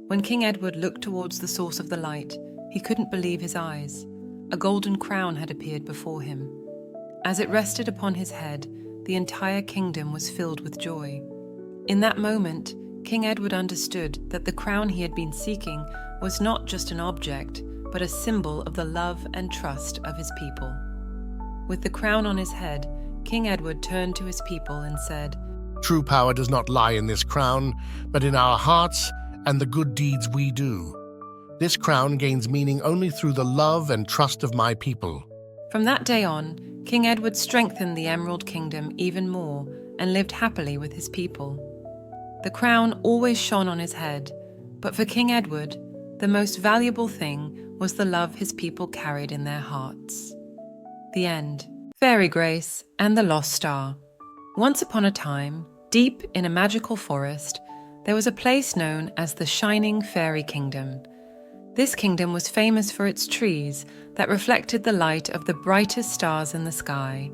When King Edward looked towards the source of the light, he couldn't believe his eyes. A golden crown had appeared before him. As it rested upon his head, the entire kingdom was filled with joy. In that moment, King Edward understood that the crown he had been seeking was not just an object, but a symbol of the love and trust of his people. With the crown on his head, King Edward turned to his people and said, True power does not lie in this crown, but in our hearts and the good deeds we do. This crown gains meaning only through the love and trust of my people. From that day on, King Edward strengthened the Emerald Kingdom even more and lived happily with his people. The crown always shone on his head, but for King Edward, the most valuable thing was the love his people carried in their hearts. The end. Fairy Grace and the Lost Star. Once upon a time, deep in a magical forest, there was a place known as the Shining Fairy Kingdom. This kingdom was famous for its trees that reflected the light of the brightest stars in the sky,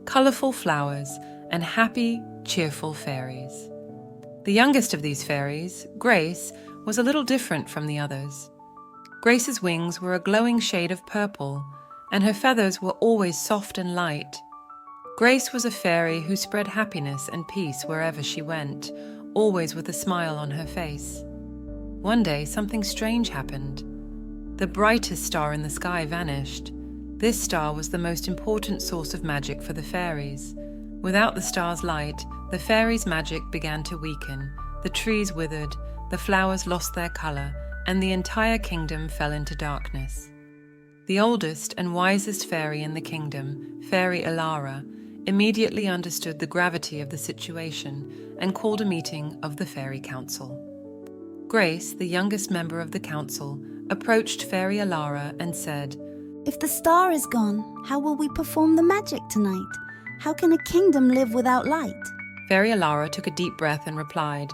colourful flowers, and happy, cheerful fairies. The youngest of these fairies, Grace, was a little different from the others. Grace's wings were a glowing shade of purple, and her feathers were always soft and light. Grace was a fairy who spread happiness and peace wherever she went, always with a smile on her face. One day, something strange happened. The brightest star in the sky vanished. This star was the most important source of magic for the fairies. Without the star's light, the fairies' magic began to weaken, the trees withered, the flowers lost their colour, and the entire kingdom fell into darkness. The oldest and wisest fairy in the kingdom, Fairy Alara, immediately understood the gravity of the situation and called a meeting of the Fairy Council. Grace, the youngest member of the council, approached Fairy Alara and said, If the star is gone, how will we perform the magic tonight? How can a kingdom live without light? Fairy Alara took a deep breath and replied,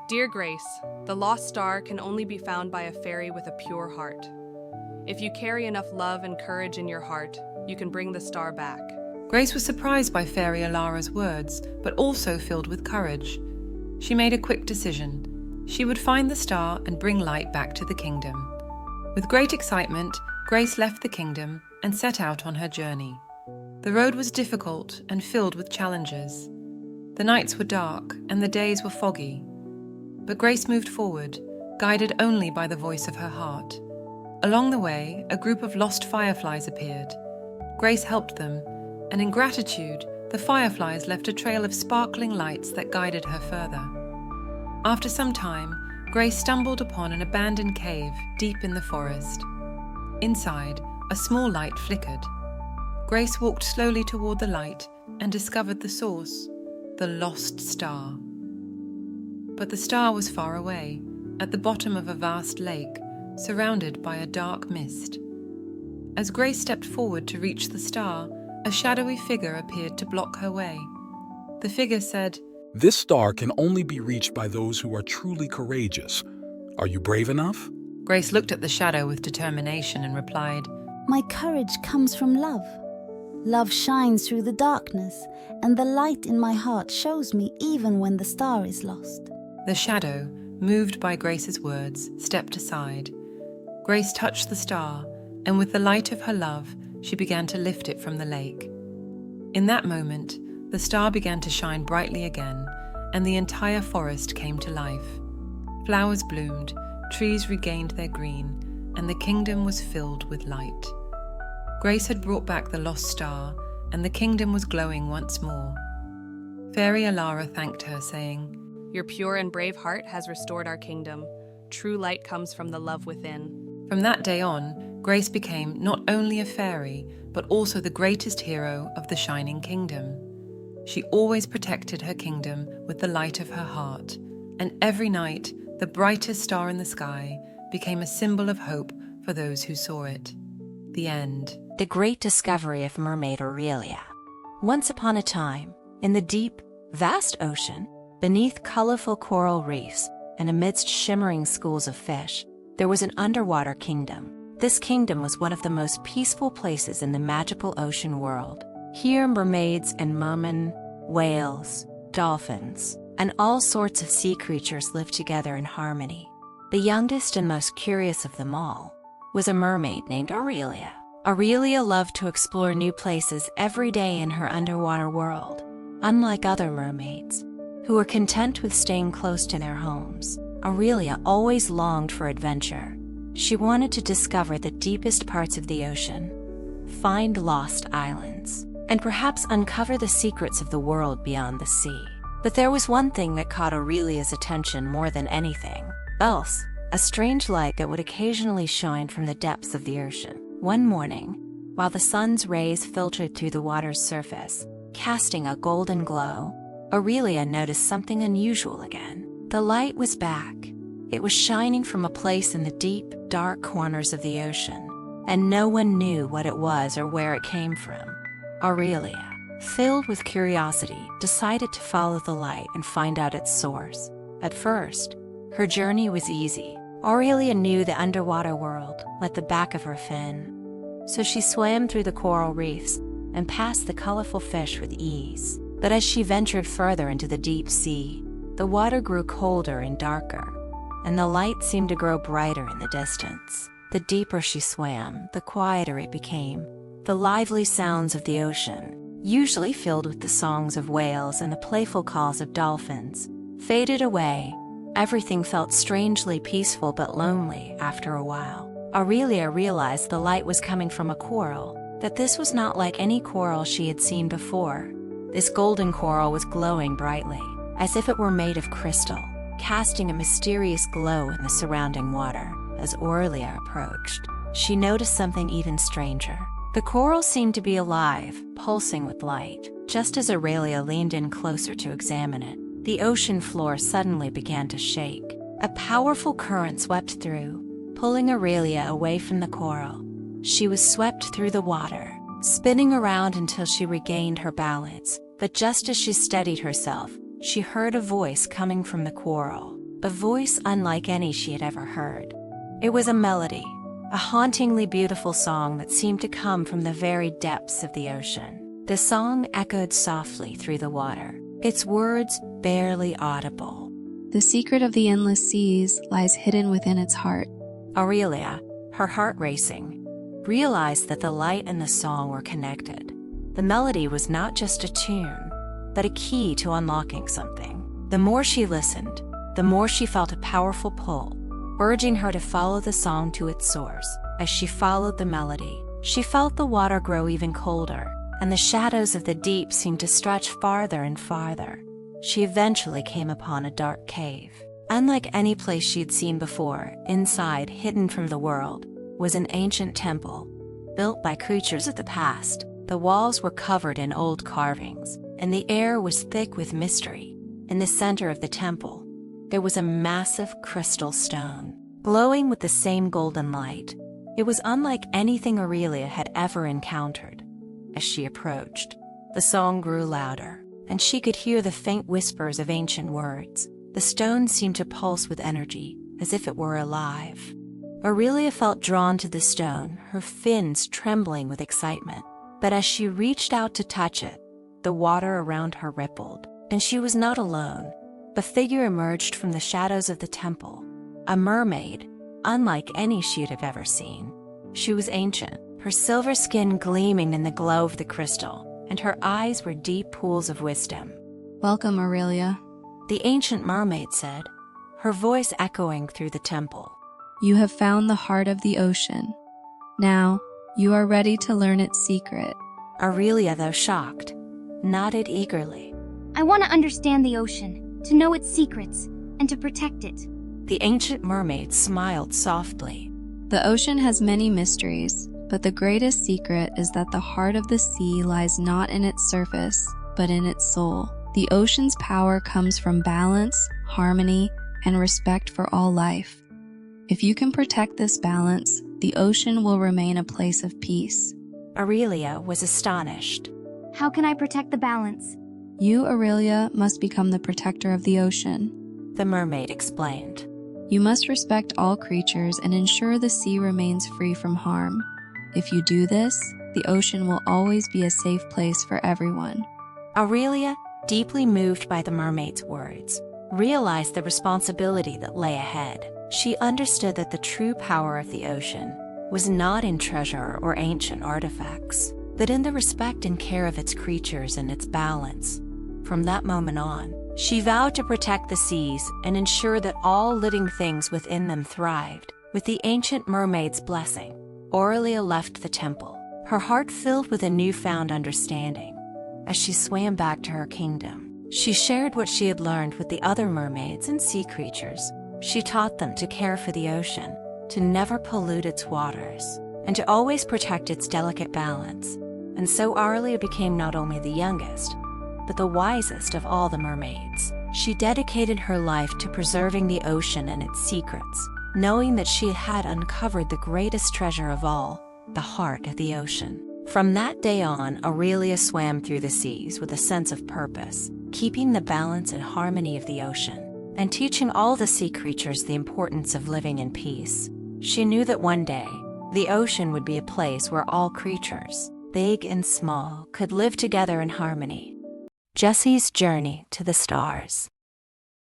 Dear Grace, the lost star can only be found by a fairy with a pure heart. If you carry enough love and courage in your heart, you can bring the star back. Grace was surprised by Fairy Alara's words, but also filled with courage. She made a quick decision. She would find the star and bring light back to the kingdom. With great excitement, Grace left the kingdom and set out on her journey. The road was difficult and filled with challenges. The nights were dark and the days were foggy. But Grace moved forward, guided only by the voice of her heart. Along the way, a group of lost fireflies appeared. Grace helped them, and in gratitude, the fireflies left a trail of sparkling lights that guided her further. After some time, Grace stumbled upon an abandoned cave deep in the forest. Inside, a small light flickered. Grace walked slowly toward the light and discovered the source, the lost star. But the star was far away, at the bottom of a vast lake, surrounded by a dark mist. As Grace stepped forward to reach the star, a shadowy figure appeared to block her way. The figure said, This star can only be reached by those who are truly courageous. Are you brave enough? Grace looked at the shadow with determination and replied, My courage comes from love. Love shines through the darkness, and the light in my heart shows me even when the star is lost. The shadow, moved by Grace's words, stepped aside. Grace touched the star, and with the light of her love, she began to lift it from the lake. In that moment, the star began to shine brightly again, and the entire forest came to life. Flowers bloomed, trees regained their green, and the kingdom was filled with light. Grace had brought back the lost star, and the kingdom was glowing once more. Fairy Alara thanked her, saying, Your pure and brave heart has restored our kingdom. True light comes from the love within. From that day on, Grace became not only a fairy, but also the greatest hero of the Shining Kingdom. She always protected her kingdom with the light of her heart, and every night, the brightest star in the sky became a symbol of hope for those who saw it. The end. The great discovery of mermaid Aurelia. Once upon a time, in the deep, vast ocean, beneath colorful coral reefs and amidst shimmering schools of fish, there was an underwater kingdom. This kingdom was one of the most peaceful places in the magical ocean world. Here, mermaids and mermen, whales, dolphins, and all sorts of sea creatures lived together in harmony. The youngest and most curious of them all was a mermaid named Aurelia. Aurelia loved to explore new places every day in her underwater world. Unlike other mermaids, who were content with staying close to their homes, Aurelia always longed for adventure. She wanted to discover the deepest parts of the ocean, find lost islands, and perhaps uncover the secrets of the world beyond the sea. But there was one thing that caught Aurelia's attention more than anything else, a strange light that would occasionally shine from the depths of the ocean. One morning, while the sun's rays filtered through the water's surface, casting a golden glow, Aurelia noticed something unusual again. The light was back. It was shining from a place in the deep, dark corners of the ocean, and no one knew what it was or where it came from. Aurelia, filled with curiosity, decided to follow the light and find out its source. At first, her journey was easy. Aurelia knew the underwater world like the back of her fin, so she swam through the coral reefs and past the colorful fish with ease. But as she ventured further into the deep sea, the water grew colder and darker, and the light seemed to grow brighter in the distance. The deeper she swam, the quieter it became. The lively sounds of the ocean, usually filled with the songs of whales and the playful calls of dolphins, faded away. Everything felt strangely peaceful but lonely after a while. Aurelia realized the light was coming from a coral, that this was not like any coral she had seen before. This golden coral was glowing brightly, as if it were made of crystal, casting a mysterious glow in the surrounding water. As Aurelia approached, she noticed something even stranger. The coral seemed to be alive, pulsing with light. Just as Aurelia leaned in closer to examine it, the ocean floor suddenly began to shake. A powerful current swept through, pulling Aurelia away from the coral. She was swept through the water, spinning around until she regained her balance. But just as she steadied herself, she heard a voice coming from the coral, a voice unlike any she had ever heard. It was a melody, a hauntingly beautiful song that seemed to come from the very depths of the ocean. The song echoed softly through the water, its words barely audible. The secret of the endless seas lies hidden within its heart. Aurelia, her heart racing, realized that the light and the song were connected. The melody was not just a tune, but a key to unlocking something. The more she listened, the more she felt a powerful pull, urging her to follow the song to its source. As she followed the melody, she felt the water grow even colder, and the shadows of the deep seemed to stretch farther and farther. She eventually came upon a dark cave. Unlike any place she had seen before, inside, hidden from the world, was an ancient temple, built by creatures of the past. The walls were covered in old carvings, and the air was thick with mystery. In the center of the temple, there was a massive crystal stone, glowing with the same golden light. It was unlike anything Aurelia had ever encountered. As she approached, the song grew louder, and she could hear the faint whispers of ancient words. The stone seemed to pulse with energy, as if it were alive. Aurelia felt drawn to the stone, her fins trembling with excitement. But as she reached out to touch it, the water around her rippled, and she was not alone. A figure emerged from the shadows of the temple, a mermaid, unlike any she had ever seen. She was ancient, her silver skin gleaming in the glow of the crystal, and her eyes were deep pools of wisdom. Welcome, Aurelia, the ancient mermaid said, her voice echoing through the temple. You have found the heart of the ocean. Now, you are ready to learn its secret. Aurelia, though shocked, nodded eagerly. I want to understand the ocean, to know its secrets, and to protect it. The ancient mermaid smiled softly. The ocean has many mysteries, but the greatest secret is that the heart of the sea lies not in its surface, but in its soul. The ocean's power comes from balance, harmony, and respect for all life. If you can protect this balance, the ocean will remain a place of peace. Aurelia was astonished. How can I protect the balance? You, Aurelia, must become the protector of the ocean. The mermaid explained. You must respect all creatures and ensure the sea remains free from harm. If you do this, the ocean will always be a safe place for everyone. Aurelia, deeply moved by the mermaid's words, realized the responsibility that lay ahead. She understood that the true power of the ocean was not in treasure or ancient artifacts, but in the respect and care of its creatures and its balance. From that moment on, she vowed to protect the seas and ensure that all living things within them thrived. With the ancient mermaid's blessing, Aurelia left the temple, her heart filled with a newfound understanding. As she swam back to her kingdom, she shared what she had learned with the other mermaids and sea creatures. She taught them to care for the ocean, to never pollute its waters, and to always protect its delicate balance. And so Aurelia became not only the youngest, but the wisest of all the mermaids. She dedicated her life to preserving the ocean and its secrets, knowing that she had uncovered the greatest treasure of all, the heart of the ocean. From that day on, Aurelia swam through the seas with a sense of purpose, keeping the balance and harmony of the ocean, and teaching all the sea creatures the importance of living in peace. She knew that one day, the ocean would be a place where all creatures, big and small, could live together in harmony. Jessie's journey to the stars.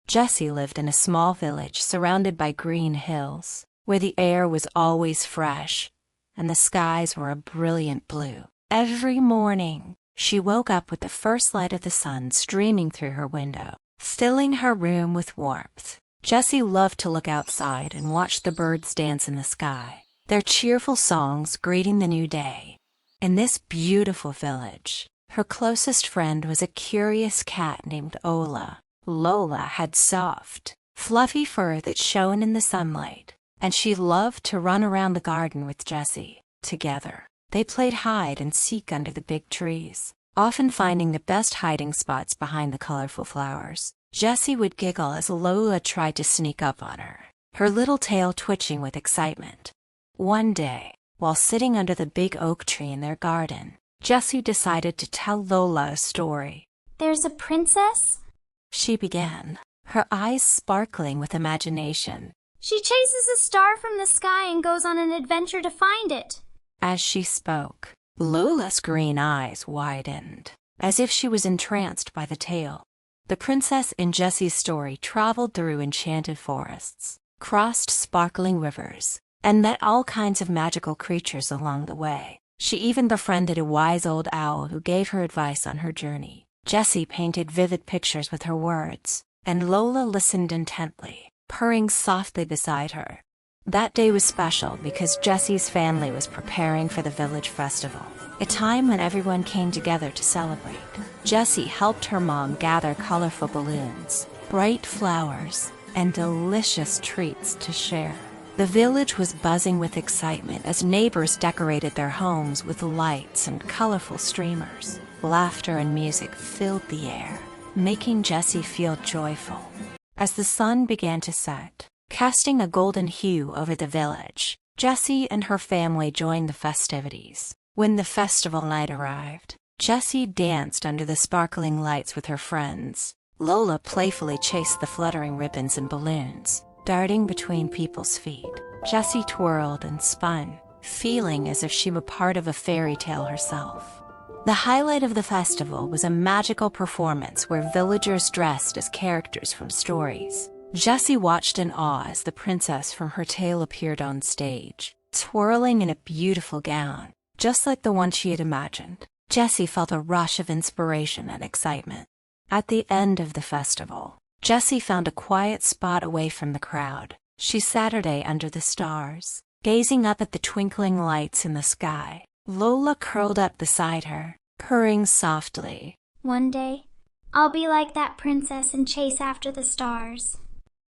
Jessie lived in a small village surrounded by green hills, where the air was always fresh and the skies were a brilliant blue. Every morning, she woke up with the first light of the sun streaming through her window, filling her room with warmth. Jessie loved to look outside and watch the birds dance in the sky, their cheerful songs greeting the new day. In this beautiful village, her closest friend was a curious cat named Ola. Lola had soft, fluffy fur that shone in the sunlight, and she loved to run around the garden with Jessie. Together, they played hide and seek under the big trees, often finding the best hiding spots behind the colorful flowers. Jessie would giggle as Lola tried to sneak up on her, her little tail twitching with excitement. One day, while sitting under the big oak tree in their garden, Jessie decided to tell Lola a story. There's a princess? She began, her eyes sparkling with imagination. She chases a star from the sky and goes on an adventure to find it. As she spoke, Lola's green eyes widened, as if she was entranced by the tale. The princess in Jessie's story traveled through enchanted forests, crossed sparkling rivers, and met all kinds of magical creatures along the way. She even befriended a wise old owl who gave her advice on her journey. Jessie painted vivid pictures with her words, and Lola listened intently, purring softly beside her. That day was special because Jessie's family was preparing for the village festival, a time when everyone came together to celebrate. Jessie helped her mom gather colorful balloons, bright flowers, and delicious treats to share. The village was buzzing with excitement as neighbors decorated their homes with lights and colorful streamers. Laughter and music filled the air, making Jessie feel joyful. As the sun began to set, casting a golden hue over the village, Jessie and her family joined the festivities. When the festival night arrived, Jessie danced under the sparkling lights with her friends. Lola playfully chased the fluttering ribbons and balloons, darting between people's feet. Jessie twirled and spun, feeling as if she were part of a fairy tale herself. The highlight of the festival was a magical performance where villagers dressed as characters from stories. Jessie watched in awe as the princess from her tale appeared on stage, twirling in a beautiful gown, just like the one she had imagined. Jessie felt a rush of inspiration and excitement. At the end of the festival, Jessie found a quiet spot away from the crowd. She sat her day under the stars, gazing up at the twinkling lights in the sky. Lola curled up beside her, purring softly. One day, I'll be like that princess and chase after the stars.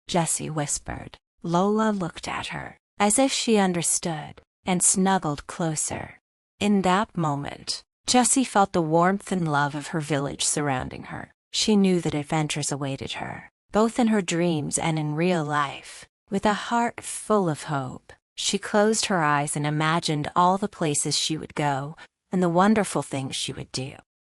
Jessie whispered. Lola looked at her, as if she understood, and snuggled closer. In that moment, Jessie felt the warmth and love of her village surrounding her. She knew that adventures awaited her, both in her dreams and in real life. With a heart full of hope, she closed her eyes and imagined all the places she would go and the wonderful things she would do.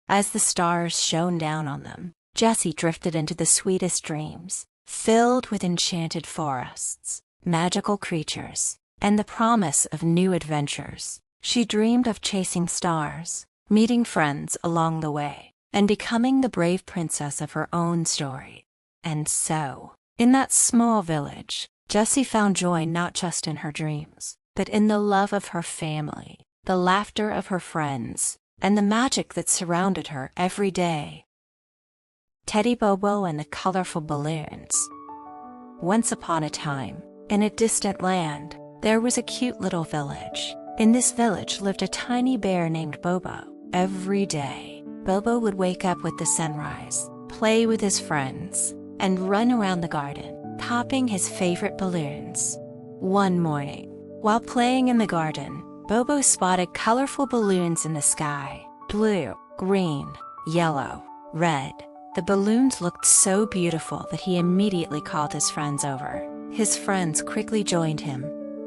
As the stars shone down on them, Jessie drifted into the sweetest dreams, filled with enchanted forests, magical creatures, and the promise of new adventures. She dreamed of chasing stars, meeting friends along the way, and becoming the brave princess of her own story. And so, in that small village, Jessie found joy not just in her dreams, but in the love of her family, the laughter of her friends, and the magic that surrounded her every day. Teddy Bobo and the colorful balloons. Once upon a time, in a distant land, there was a cute little village. In this village lived a tiny bear named Bobo. Every day, Bobo would wake up with the sunrise, play with his friends, and run around the garden, popping his favorite balloons. One morning, while playing in the garden, Bobo spotted colorful balloons in the sky. Blue, green, yellow, red. The balloons looked so beautiful that he immediately called his friends over. His friends quickly joined him: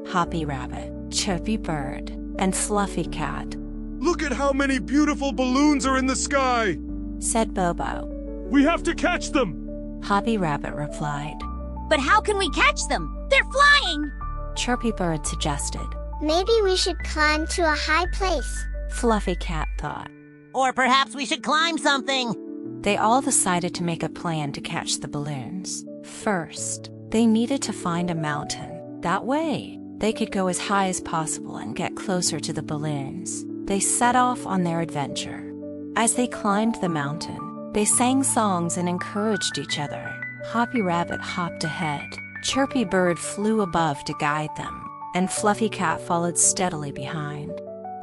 Hoppy Rabbit, Chirpy Bird, and Fluffy Cat. Look at how many beautiful balloons are in the sky, said Bobo. We have to catch them. Hoppy Rabbit replied. But how can we catch them? They're flying! Chirpy Bird suggested. Maybe we should climb to a high place, Fluffy Cat thought. Or perhaps we should climb something. They all decided to make a plan to catch the balloons. First, they needed to find a mountain. That way, they could go as high as possible and get closer to the balloons. They set off on their adventure. As they climbed the mountain, they sang songs and encouraged each other. Hoppy Rabbit hopped ahead. Chirpy Bird flew above to guide them, and Fluffy Cat followed steadily behind.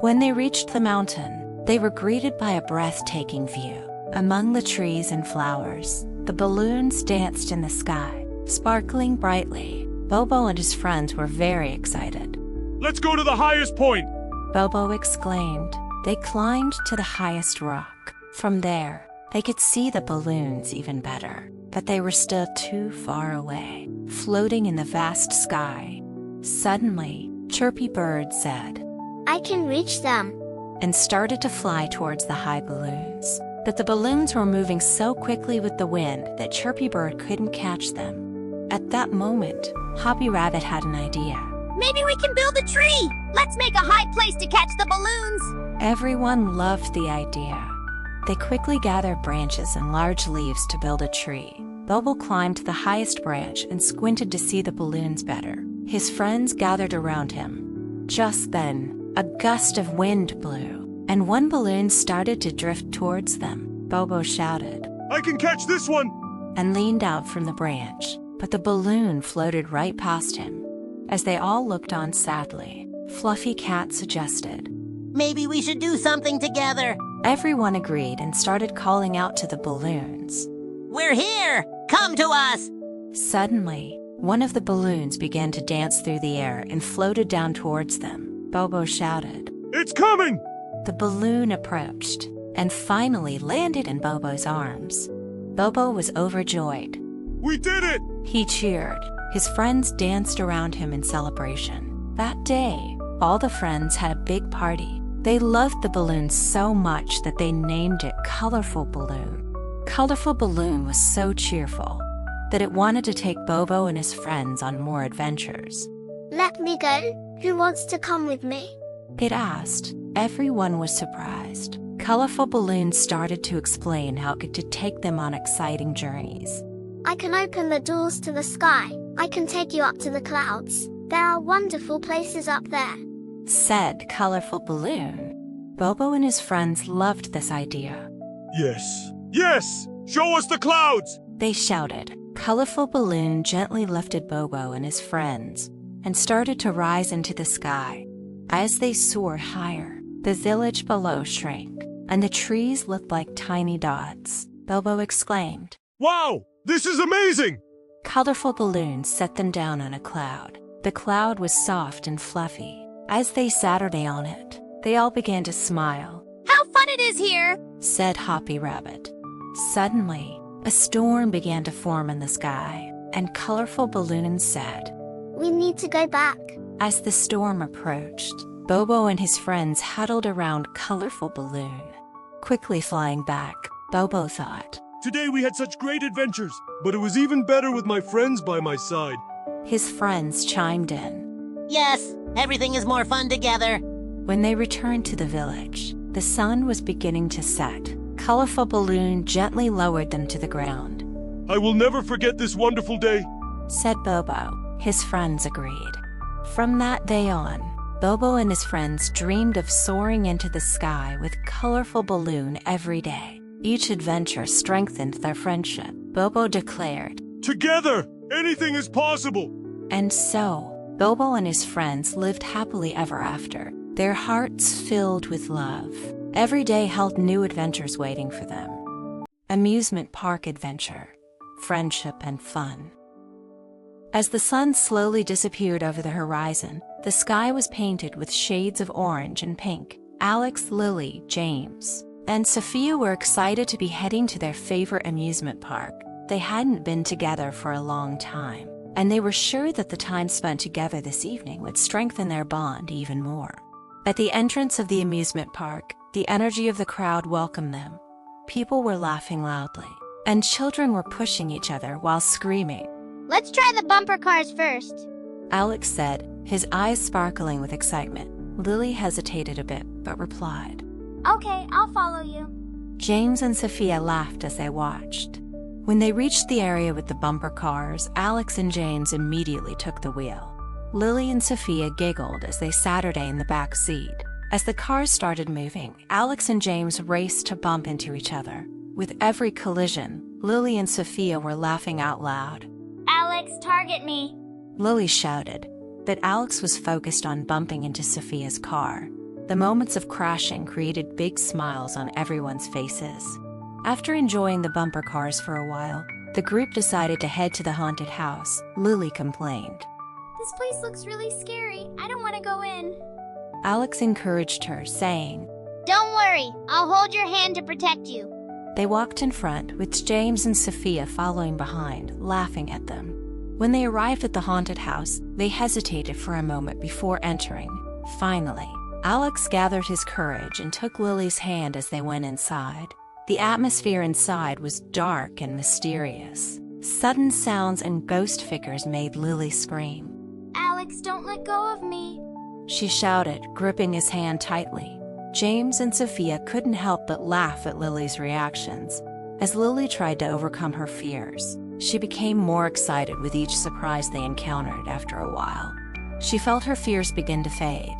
When they reached the mountain, they were greeted by a breathtaking view. Among the trees and flowers, the balloons danced in the sky, sparkling brightly. Bobo and his friends were very excited. Let's go to the highest point, Bobo exclaimed. They climbed to the highest rock. From there, they could see the balloons even better, but they were still too far away, floating in the vast sky. Suddenly, Chirpy Bird said, I can reach them, and started to fly towards the high balloons. But the balloons were moving so quickly with the wind that Chirpy Bird couldn't catch them. At that moment, Hoppy Rabbit had an idea. Maybe we can build a tree! Let's make a high place to catch the balloons! Everyone loved the idea. They quickly gathered branches and large leaves to build a tree. Bobo climbed to the highest branch and squinted to see the balloons better. His friends gathered around him. Just then, a gust of wind blew, and one balloon started to drift towards them. Bobo shouted, I can catch this one! And leaned out from the branch, but the balloon floated right past him. As they all looked on sadly, Fluffy Cat suggested, Maybe we should do something together. Everyone agreed and started calling out to the balloons. We're here! Come to us! Suddenly, one of the balloons began to dance through the air and floated down towards them. Bobo shouted, It's coming! The balloon approached and finally landed in Bobo's arms. Bobo was overjoyed. We did it! He cheered. His friends danced around him in celebration. That day, all the friends had a big party. They loved the balloon so much that they named it Colorful Balloon. Colorful Balloon was so cheerful that it wanted to take Bobo and his friends on more adventures. Let me go. Who wants to come with me? It asked. Everyone was surprised. Colorful Balloon started to explain how it could take them on exciting journeys. I can open the doors to the sky. I can take you up to the clouds. There are wonderful places up there, said Colorful Balloon. Bobo and his friends loved this idea. Yes! Yes! Show us the clouds! They shouted. Colorful Balloon gently lifted Bobo and his friends and started to rise into the sky. As they soared higher, the village below shrank, and the trees looked like tiny dots. Bobo exclaimed, Wow! This is amazing! Colorful Balloon set them down on a cloud. The cloud was soft and fluffy. As they Saturday on it, they all began to smile. How fun it is here, said Hoppy Rabbit. Suddenly, a storm began to form in the sky, and colorful balloons said, We need to go back. As the storm approached, Bobo and his friends huddled around Colorful Balloon. Quickly flying back, Bobo thought, Today we had such great adventures, but it was even better with my friends by my side. His friends chimed in. Yes, everything is more fun together. When they returned to the village, the sun was beginning to set. Colorful Balloon gently lowered them to the ground. I will never forget this wonderful day, said Bobo. His friends agreed. From that day on, Bobo and his friends dreamed of soaring into the sky with Colorful Balloon every day. Each adventure strengthened their friendship. Bobo declared, Together, anything is possible. And so, Bobo and his friends lived happily ever after, their hearts filled with love. Every day held new adventures waiting for them. Amusement park adventure, friendship and fun. As the sun slowly disappeared over the horizon, the sky was painted with shades of orange and pink. Alex, Lily, James, and Sophia were excited to be heading to their favorite amusement park. They hadn't been together for a long time, and they were sure that the time spent together this evening would strengthen their bond even more. At the entrance of the amusement park, the energy of the crowd welcomed them. People were laughing loudly, and children were pushing each other while screaming. Let's try the bumper cars first, Alex said, his eyes sparkling with excitement. Lily hesitated a bit, but replied, Okay, I'll follow you. James and Sophia laughed as they watched. When they reached the area with the bumper cars, Alex and James immediately took the wheel. Lily and Sophia giggled as they Saturday in the back seat. As the cars started moving, Alex and James raced to bump into each other. With every collision, Lily and Sophia were laughing out loud. Alex, target me, Lily shouted, but Alex was focused on bumping into Sophia's car. The moments of crashing created big smiles on everyone's faces. After enjoying the bumper cars for a while, the group decided to head to the haunted house. Lily complained. This place looks really scary. I don't want to go in. Alex encouraged her, saying, Don't worry, I'll hold your hand to protect you. They walked in front, with James and Sophia following behind, laughing at them. When they arrived at the haunted house, they hesitated for a moment before entering. Finally, Alex gathered his courage and took Lily's hand as they went inside. The atmosphere inside was dark and mysterious. Sudden sounds and ghost figures made Lily scream. Alex, don't let go of me, she shouted, gripping his hand tightly. James and Sophia couldn't help but laugh at Lily's reactions. As Lily tried to overcome her fears, she became more excited with each surprise they encountered after a while. She felt her fears begin to fade.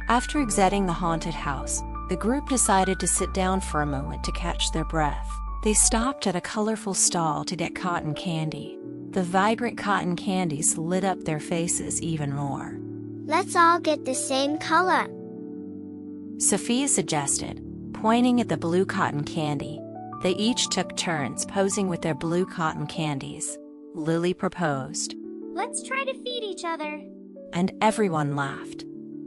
After exiting the haunted house, the group decided to sit down for a moment to catch their breath. They stopped at a colorful stall to get cotton candy. The vibrant cotton candies lit up their faces even more. Let's all get the same color, Sophia suggested, pointing at the blue cotton candy. They each took turns posing with their blue cotton candies. Lily proposed, Let's try to feed each other. And everyone laughed.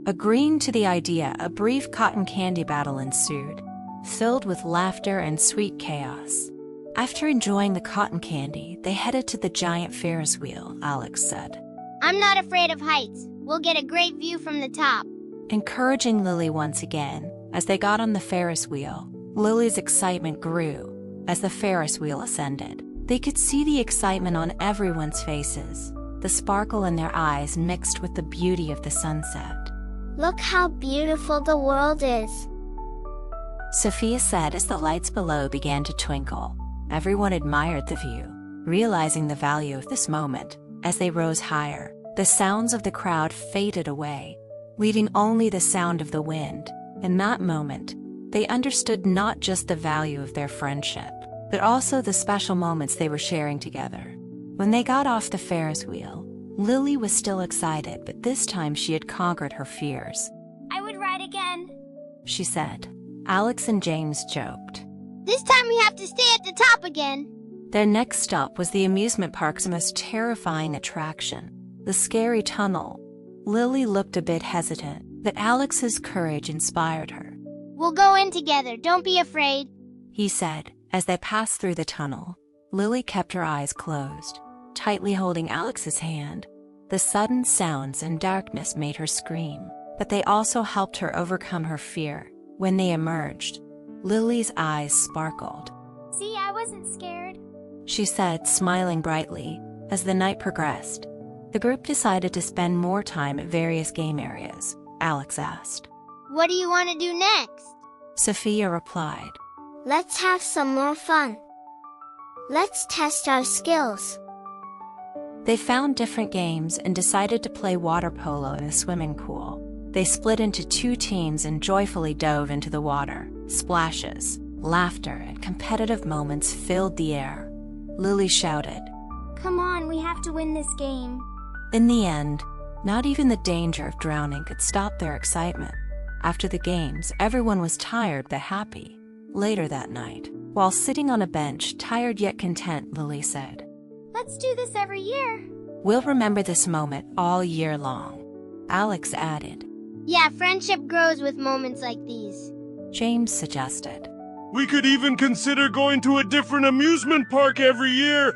Agreeing to the idea, a brief cotton candy battle ensued, filled with laughter and sweet chaos. After enjoying the cotton candy, they headed to the giant Ferris wheel, Alex said. I'm not afraid of heights. We'll get a great view from the top. Encouraging Lily once again, as they got on the Ferris wheel, Lily's excitement grew as the Ferris wheel ascended. They could see the excitement on everyone's faces. The sparkle in their eyes mixed with the beauty of the sunset. Look how beautiful the world is, Sophia said as the lights below began to twinkle. Everyone admired the view, realizing the value of this moment. As they rose higher, the sounds of the crowd faded away, leaving only the sound of the wind. In that moment, they understood not just the value of their friendship, but also the special moments they were sharing together. When they got off the Ferris wheel, Lily was still excited, but this time she had conquered her fears. I would ride again, she said. Alex and James joked. This time we have to stay at the top again. Their next stop was the amusement park's most terrifying attraction, the scary tunnel. Lily looked a bit hesitant, but Alex's courage inspired her. We'll go in together, don't be afraid, he said, as they passed through the tunnel. Lily kept her eyes closed, tightly holding Alex's hand. The sudden sounds and darkness made her scream, but they also helped her overcome her fear. When they emerged, Lily's eyes sparkled. See, I wasn't scared, she said, smiling brightly. As the night progressed, the group decided to spend more time at various game areas. Alex asked. What do you want to do next? Sophia replied. Let's have some more fun. Let's test our skills. They found different games and decided to play water polo in a swimming pool. They split into 2 teams and joyfully dove into the water. Splashes, laughter, and competitive moments filled the air. Lily shouted, Come on, we have to win this game. In the end, not even the danger of drowning could stop their excitement. After the games, everyone was tired but happy. Later that night, while sitting on a bench, tired yet content, Lily said, Let's do this every year. We'll remember this moment all year long. Alex added. Yeah, friendship grows with moments like these. James suggested. We could even consider going to a different amusement park every year.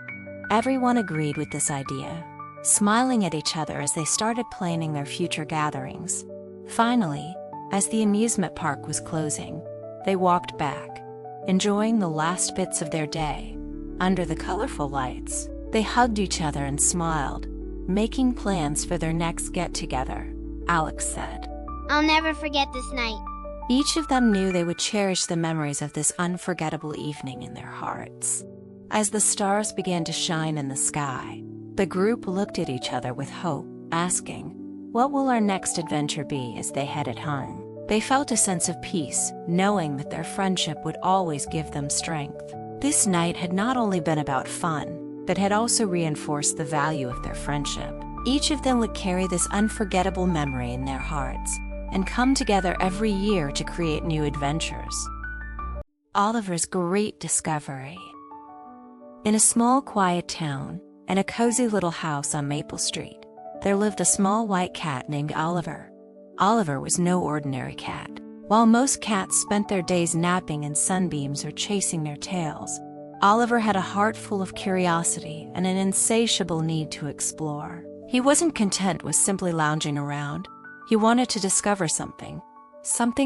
Everyone agreed with this idea, smiling at each other as they started planning their future gatherings. Finally, as the amusement park was closing, they walked back, enjoying the last bits of their day. Under the colorful lights, they hugged each other and smiled, making plans for their next get-together. Alex said, I'll never forget this night. Each of them knew they would cherish the memories of this unforgettable evening in their hearts. As the stars began to shine in the sky, the group looked at each other with hope, asking, What will our next adventure be as they headed home? They felt a sense of peace, knowing that their friendship would always give them strength. This night had not only been about fun, but had also reinforced the value of their friendship. Each of them would carry this unforgettable memory in their hearts, and come together every year to create new adventures. Oliver's great discovery. In a small, quiet town, in a cozy little house on Maple Street, there lived a small white cat named Oliver. Oliver was no ordinary cat. While most cats spent their days napping in sunbeams or chasing their tails, Oliver had a heart full of curiosity and an insatiable need to explore. He wasn't content with simply lounging around. He wanted to discover something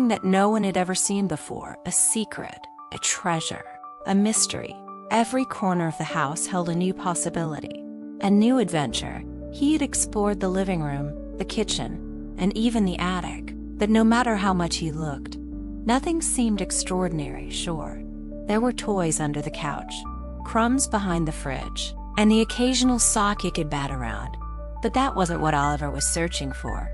that no one had ever seen before, a secret, a treasure, a mystery. Every corner of the house held a new possibility, a new adventure. He had explored the living room, the kitchen, and even the attic, but no matter how much he looked, nothing seemed extraordinary. Sure, there were toys under the couch, crumbs behind the fridge, and the occasional sock he could bat around, but that wasn't what Oliver was searching for.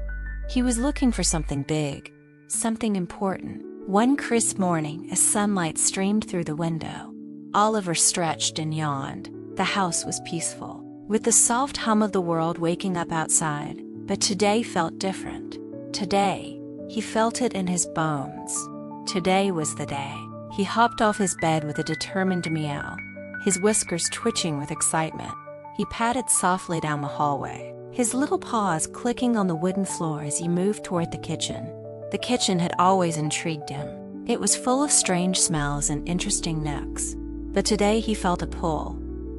He was looking for something big, something important. One crisp morning, as sunlight streamed through the window, Oliver stretched and yawned. The house was peaceful, with the soft hum of the world waking up outside, but today felt different. Today, he felt it in his bones. Today was the day. He hopped off his bed with a determined meow, his whiskers twitching with excitement. He padded softly down the hallway, his little paws clicking on the wooden floor as he moved toward the kitchen. The kitchen had always intrigued him. It was full of strange smells and interesting nooks. But today he felt a pull,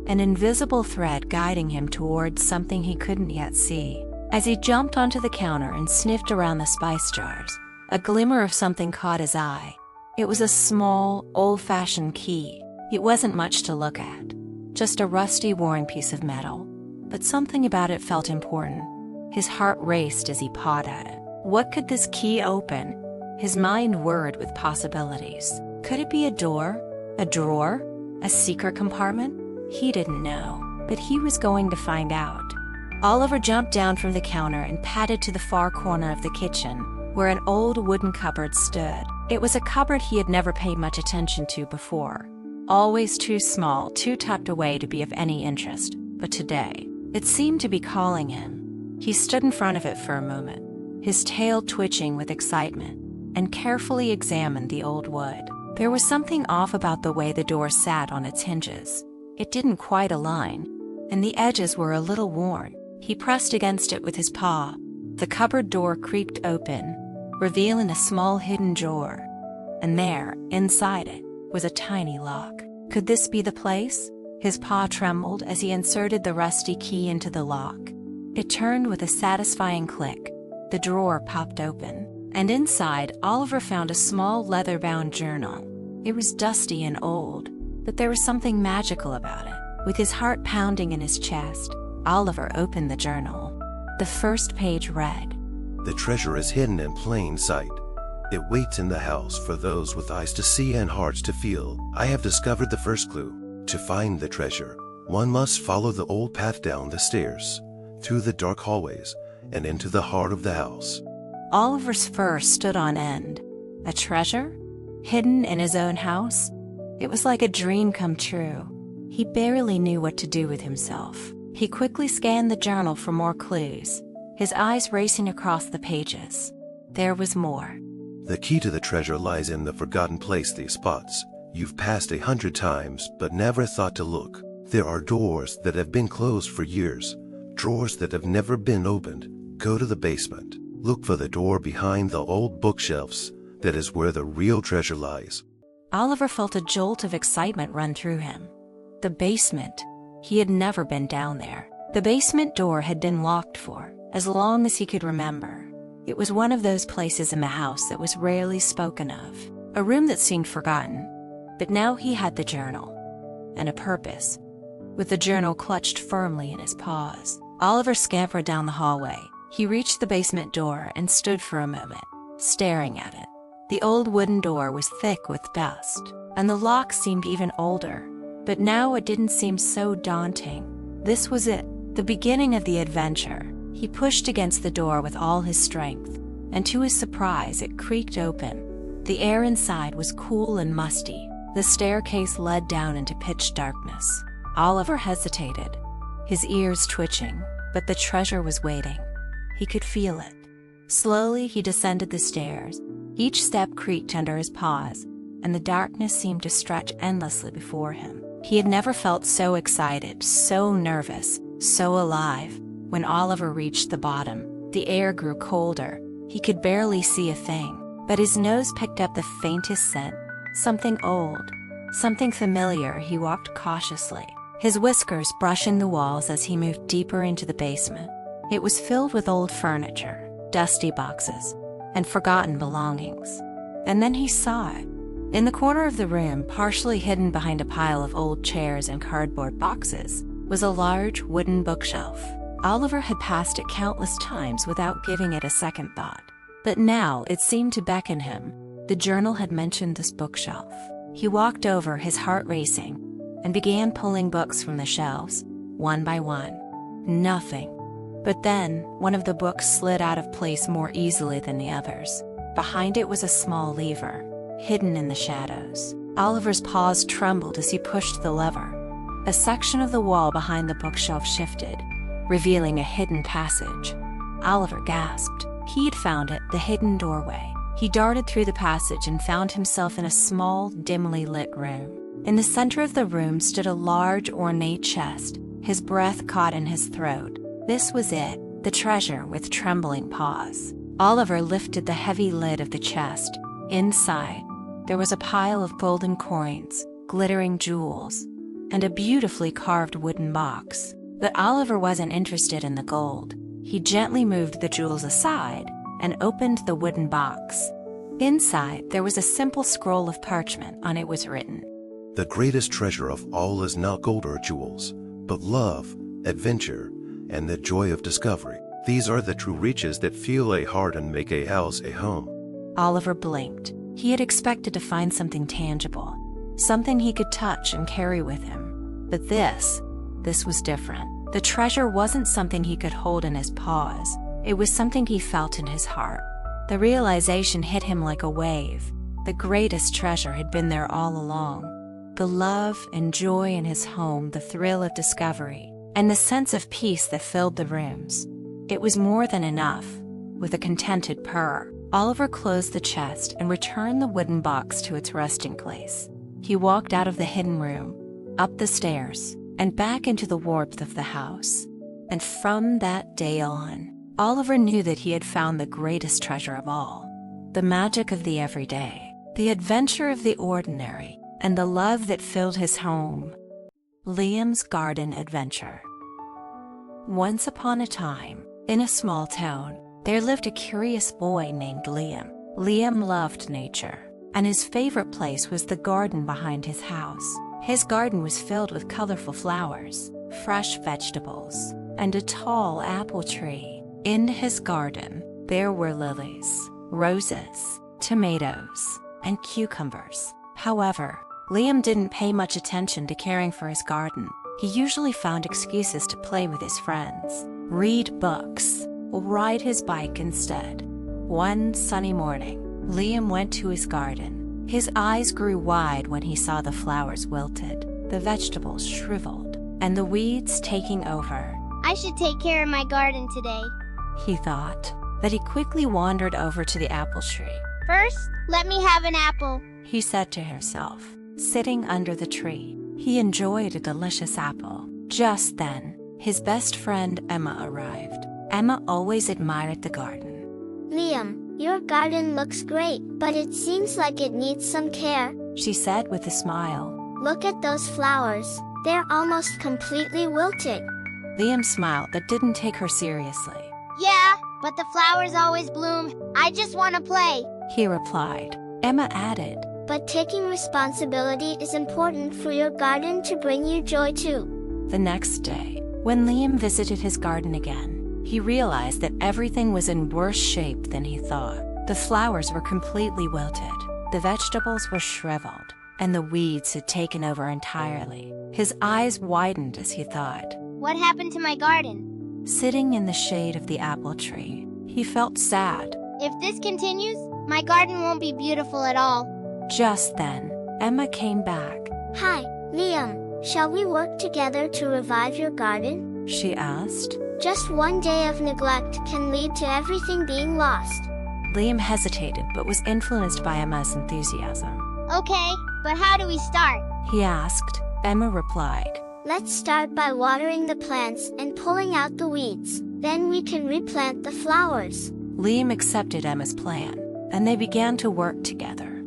an invisible thread guiding him towards something he couldn't yet see. As he jumped onto the counter and sniffed around the spice jars, a glimmer of something caught his eye. It was a small, old-fashioned key. It wasn't much to look at, just a rusty, worn piece of metal. But something about it felt important. His heart raced as he pawed at it. What could this key open? His mind whirred with possibilities. Could it be a door? A drawer? A secret compartment? He didn't know, but he was going to find out. Oliver jumped down from the counter and padded to the far corner of the kitchen, where an old wooden cupboard stood. It was a cupboard he had never paid much attention to before. Always too small, too tucked away to be of any interest. But today, it seemed to be calling him. He stood in front of it for a moment, his tail twitching with excitement, and carefully examined the old wood. There was something off about the way the door sat on its hinges. It didn't quite align, and the edges were a little worn. He pressed against it with his paw, The cupboard door creaked open, revealing a small hidden drawer, and there, inside it, was a tiny lock. Could this be the place? His paw trembled as he inserted the rusty key into the lock. It turned with a satisfying click. The drawer popped open, and inside, Oliver found a small leather-bound journal. It was dusty and old, but there was something magical about it. With his heart pounding in his chest, Oliver opened the journal. The first page read, "The treasure is hidden in plain sight. It waits in the house for those with eyes to see and hearts to feel. I have discovered the first clue. To find the treasure, one must follow the old path down the stairs, through the dark hallways, and into the heart of the house." Oliver's fur stood on end. A treasure? Hidden in his own house? It was like a dream come true. He barely knew what to do with himself. He quickly scanned the journal for more clues, his eyes racing across the pages. There was more. "The key to the treasure lies in the forgotten place these spots. You've passed 100 times, but never thought to look. There are doors that have been closed for years, drawers that have never been opened. Go to the basement. Look for the door behind the old bookshelves. That is where the real treasure lies." Oliver felt a jolt of excitement run through him. The basement. He had never been down there. The basement door had been locked for as long as he could remember. It was one of those places in the house that was rarely spoken of, a room that seemed forgotten. But now he had the journal, and a purpose. With the journal clutched firmly in his paws, Oliver scampered down the hallway. He reached the basement door and stood for a moment, staring at it. The old wooden door was thick with dust, and the lock seemed even older. But now it didn't seem so daunting. This was it, the beginning of the adventure. He pushed against the door with all his strength, and to his surprise, it creaked open. The air inside was cool and musty. The staircase led down into pitch darkness. Oliver hesitated, his ears twitching, but the treasure was waiting. He could feel it. Slowly, he descended the stairs. Each step creaked under his paws, and the darkness seemed to stretch endlessly before him. He had never felt so excited, so nervous, so alive. When Oliver reached the bottom, the air grew colder. He could barely see a thing, but his nose picked up the faintest scent. Something old, something familiar. He walked cautiously, his whiskers brushing the walls as he moved deeper into the basement. It was filled with old furniture, dusty boxes, and forgotten belongings. And then he saw it. In the corner of the room, partially hidden behind a pile of old chairs and cardboard boxes, was a large wooden bookshelf. Oliver had passed it countless times without giving it a second thought. But now it seemed to beckon him. The journal had mentioned this bookshelf. He walked over, his heart racing, and began pulling books from the shelves, one by one. Nothing. But then, one of the books slid out of place more easily than the others. Behind it was a small lever, hidden in the shadows. Oliver's paws trembled as he pushed the lever. A section of the wall behind the bookshelf shifted, revealing a hidden passage. Oliver gasped. He had found it, the hidden doorway. He darted through the passage and found himself in a small, dimly lit room. In the center of the room stood a large, ornate chest, his breath caught in his throat. This was it, the treasure with trembling paws. Oliver lifted the heavy lid of the chest. Inside, there was a pile of golden coins, glittering jewels, and a beautifully carved wooden box. But Oliver wasn't interested in the gold. He gently moved the jewels aside and opened the wooden box. Inside, there was a simple scroll of parchment. On it was written, "The greatest treasure of all is not gold or jewels, but love, adventure, and the joy of discovery. These are the true riches that fuel a heart and make a house a home." Oliver blinked. He had expected to find something tangible, something he could touch and carry with him. But this was different. The treasure wasn't something he could hold in his paws. It was something he felt in his heart. The realization hit him like a wave. The greatest treasure had been there all along. The love and joy in his home, the thrill of discovery, and the sense of peace that filled the rooms. It was more than enough. With a contented purr, Oliver closed the chest and returned the wooden box to its resting place. He walked out of the hidden room, up the stairs, and back into the warmth of the house. And from that day on, Oliver knew that he had found the greatest treasure of all: the magic of the everyday, the adventure of the ordinary, and the love that filled his home. Liam's Garden Adventure. Once upon a time, in a small town, there lived a curious boy named Liam. Liam loved nature, and his favorite place was the garden behind his house. His garden was filled with colorful flowers, fresh vegetables, and a tall apple tree. In his garden, there were lilies, roses, tomatoes, and cucumbers. However, Liam didn't pay much attention to caring for his garden. He usually found excuses to play with his friends, read books, or ride his bike instead. One sunny morning, Liam went to his garden. His eyes grew wide when he saw the flowers wilted, the vegetables shriveled, and the weeds taking over. I should take care of my garden today. He thought, but he quickly wandered over to the apple tree. First, let me have an apple, he said to himself, sitting under the tree. He enjoyed a delicious apple. Just then, his best friend Emma arrived. Emma always admired the garden. Liam, your garden looks great, but it seems like it needs some care, she said with a smile. Look at those flowers. They're almost completely wilted. Liam smiled but didn't take her seriously. Yeah, but the flowers always bloom. I just want to play, he replied. Emma added, but taking responsibility is important for your garden to bring you joy too. The next day, when Liam visited his garden again, he realized that everything was in worse shape than he thought. The flowers were completely wilted, the vegetables were shriveled, and the weeds had taken over entirely. His eyes widened as he thought, what happened to my garden? Sitting in the shade of the apple tree, he felt sad. If this continues, my garden won't be beautiful at all. Just then, Emma came back. Hi, Liam. Shall we work together to revive your garden? She asked. Just one day of neglect can lead to everything being lost. Liam hesitated but was influenced by Emma's enthusiasm. Okay, but how do we start? He asked. Emma replied, let's start by watering the plants and pulling out the weeds. Then we can replant the flowers. Liam accepted Emma's plan, and they began to work together.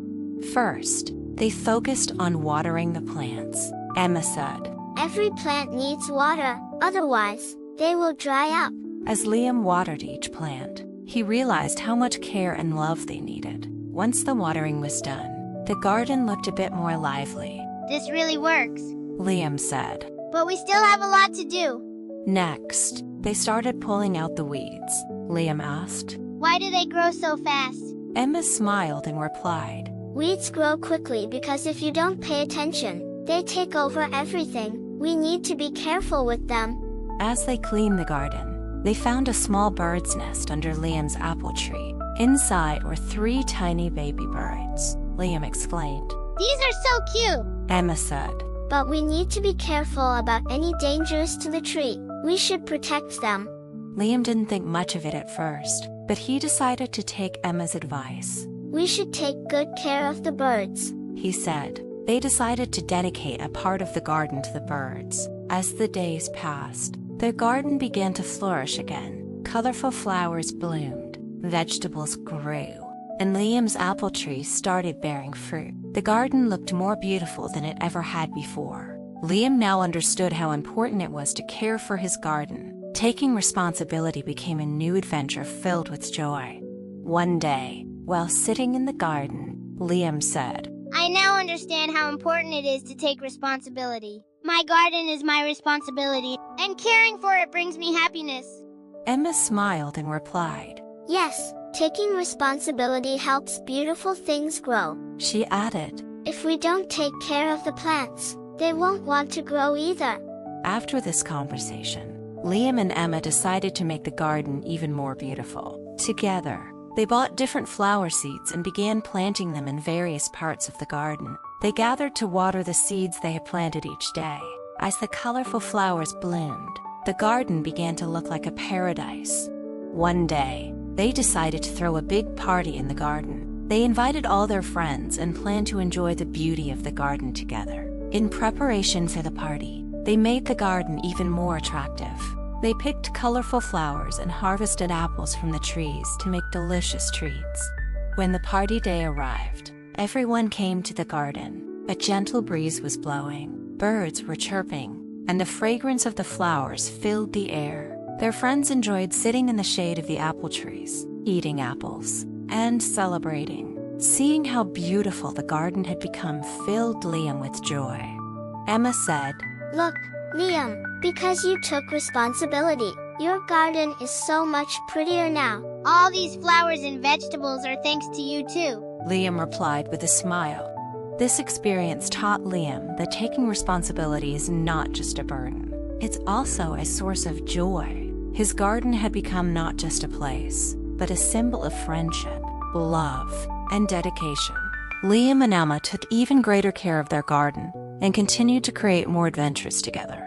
First, they focused on watering the plants. Emma said, every plant needs water, otherwise, they will dry up. As Liam watered each plant, he realized how much care and love they needed. Once the watering was done, the garden looked a bit more lively. This really works, Liam said. But we still have a lot to do. Next, they started pulling out the weeds. Liam asked, why do they grow so fast? Emma smiled and replied, weeds grow quickly because if you don't pay attention, they take over everything. We need to be careful with them. As they cleaned the garden, they found a small bird's nest under Liam's apple tree. Inside were 3 tiny baby birds. Liam exclaimed, these are so cute, Emma said. But we need to be careful about any dangers to the tree. We should protect them. Liam didn't think much of it at first, but he decided to take Emma's advice. We should take good care of the birds, he said. They decided to dedicate a part of the garden to the birds. As the days passed, their garden began to flourish again. Colorful flowers bloomed, vegetables grew, and Liam's apple tree started bearing fruit. The garden looked more beautiful than it ever had before. Liam now understood how important it was to care for his garden. Taking responsibility became a new adventure filled with joy. One day, while sitting in the garden, Liam said, I now understand how important it is to take responsibility. My garden is my responsibility, and caring for it brings me happiness. Emma smiled and replied, yes, taking responsibility helps beautiful things grow. She added, if we don't take care of the plants, they won't want to grow either. After this conversation, Liam and Emma decided to make the garden even more beautiful. Together, they bought different flower seeds and began planting them in various parts of the garden. They gathered to water the seeds they had planted each day. As the colorful flowers bloomed, the garden began to look like a paradise. One day, they decided to throw a big party in the garden. They invited all their friends and planned to enjoy the beauty of the garden together. In preparation for the party, they made the garden even more attractive. They picked colorful flowers and harvested apples from the trees to make delicious treats. When the party day arrived, everyone came to the garden. A gentle breeze was blowing, birds were chirping, and the fragrance of the flowers filled the air. Their friends enjoyed sitting in the shade of the apple trees, eating apples, and celebrating. Seeing how beautiful the garden had become filled Liam with joy. Emma said, "Look, Liam, because you took responsibility, your garden is so much prettier now." All these flowers and vegetables are thanks to you too. Liam replied with a smile. This experience taught Liam that taking responsibility is not just a burden. It's also a source of joy. His garden had become not just a place, but a symbol of friendship, love, and dedication. Liam and Emma took even greater care of their garden and continued to create more adventures together.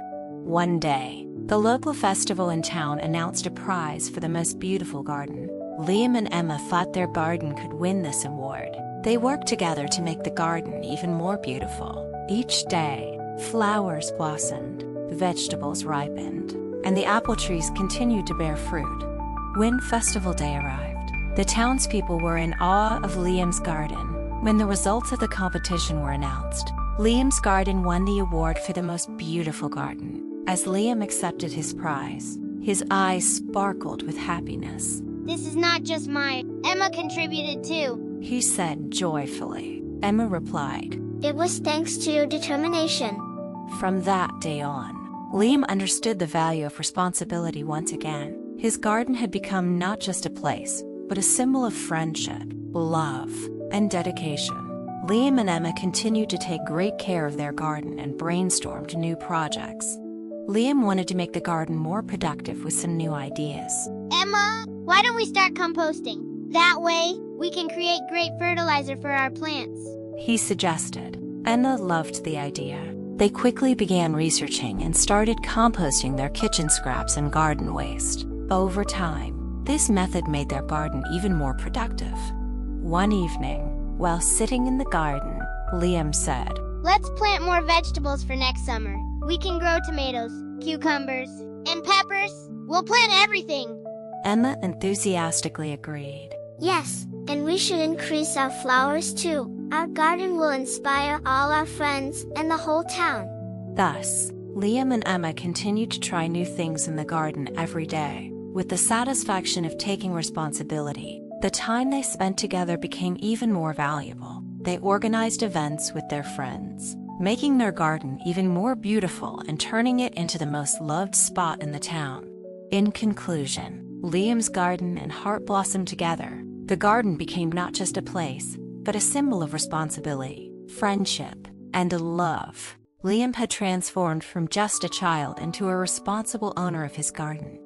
One day, the local festival in town announced a prize for the most beautiful garden. Liam and Emma thought their garden could win this award. They worked together to make the garden even more beautiful. Each day, flowers blossomed, vegetables ripened, and the apple trees continued to bear fruit. When festival day arrived, the townspeople were in awe of Liam's garden. When the results of the competition were announced, Liam's garden won the award for the most beautiful garden. As Liam accepted his prize, his eyes sparkled with happiness. "This is not just mine. Emma contributed too," he said joyfully. Emma replied, "It was thanks to your determination." From that day on, Liam understood the value of responsibility once again. His garden had become not just a place, but a symbol of friendship, love, and dedication. Liam and Emma continued to take great care of their garden and brainstormed new projects. Liam wanted to make the garden more productive with some new ideas. "Emma, why don't we start composting? That way, we can create great fertilizer for our plants," he suggested. Emma loved the idea. They quickly began researching and started composting their kitchen scraps and garden waste. Over time, this method made their garden even more productive. One evening, while sitting in the garden, Liam said, "Let's plant more vegetables for next summer. We can grow tomatoes, cucumbers, and peppers. We'll plant everything." Emma enthusiastically agreed. "Yes, and we should increase our flowers too. Our garden will inspire all our friends and the whole town." Thus, Liam and Emma continued to try new things in the garden every day. With the satisfaction of taking responsibility, the time they spent together became even more valuable. They organized events with their friends, making their garden even more beautiful and turning it into the most loved spot in the town. In conclusion, Liam's garden and heart blossomed together. The garden became not just a place, but a symbol of responsibility, friendship, and love. Liam had transformed from just a child into a responsible owner of his garden.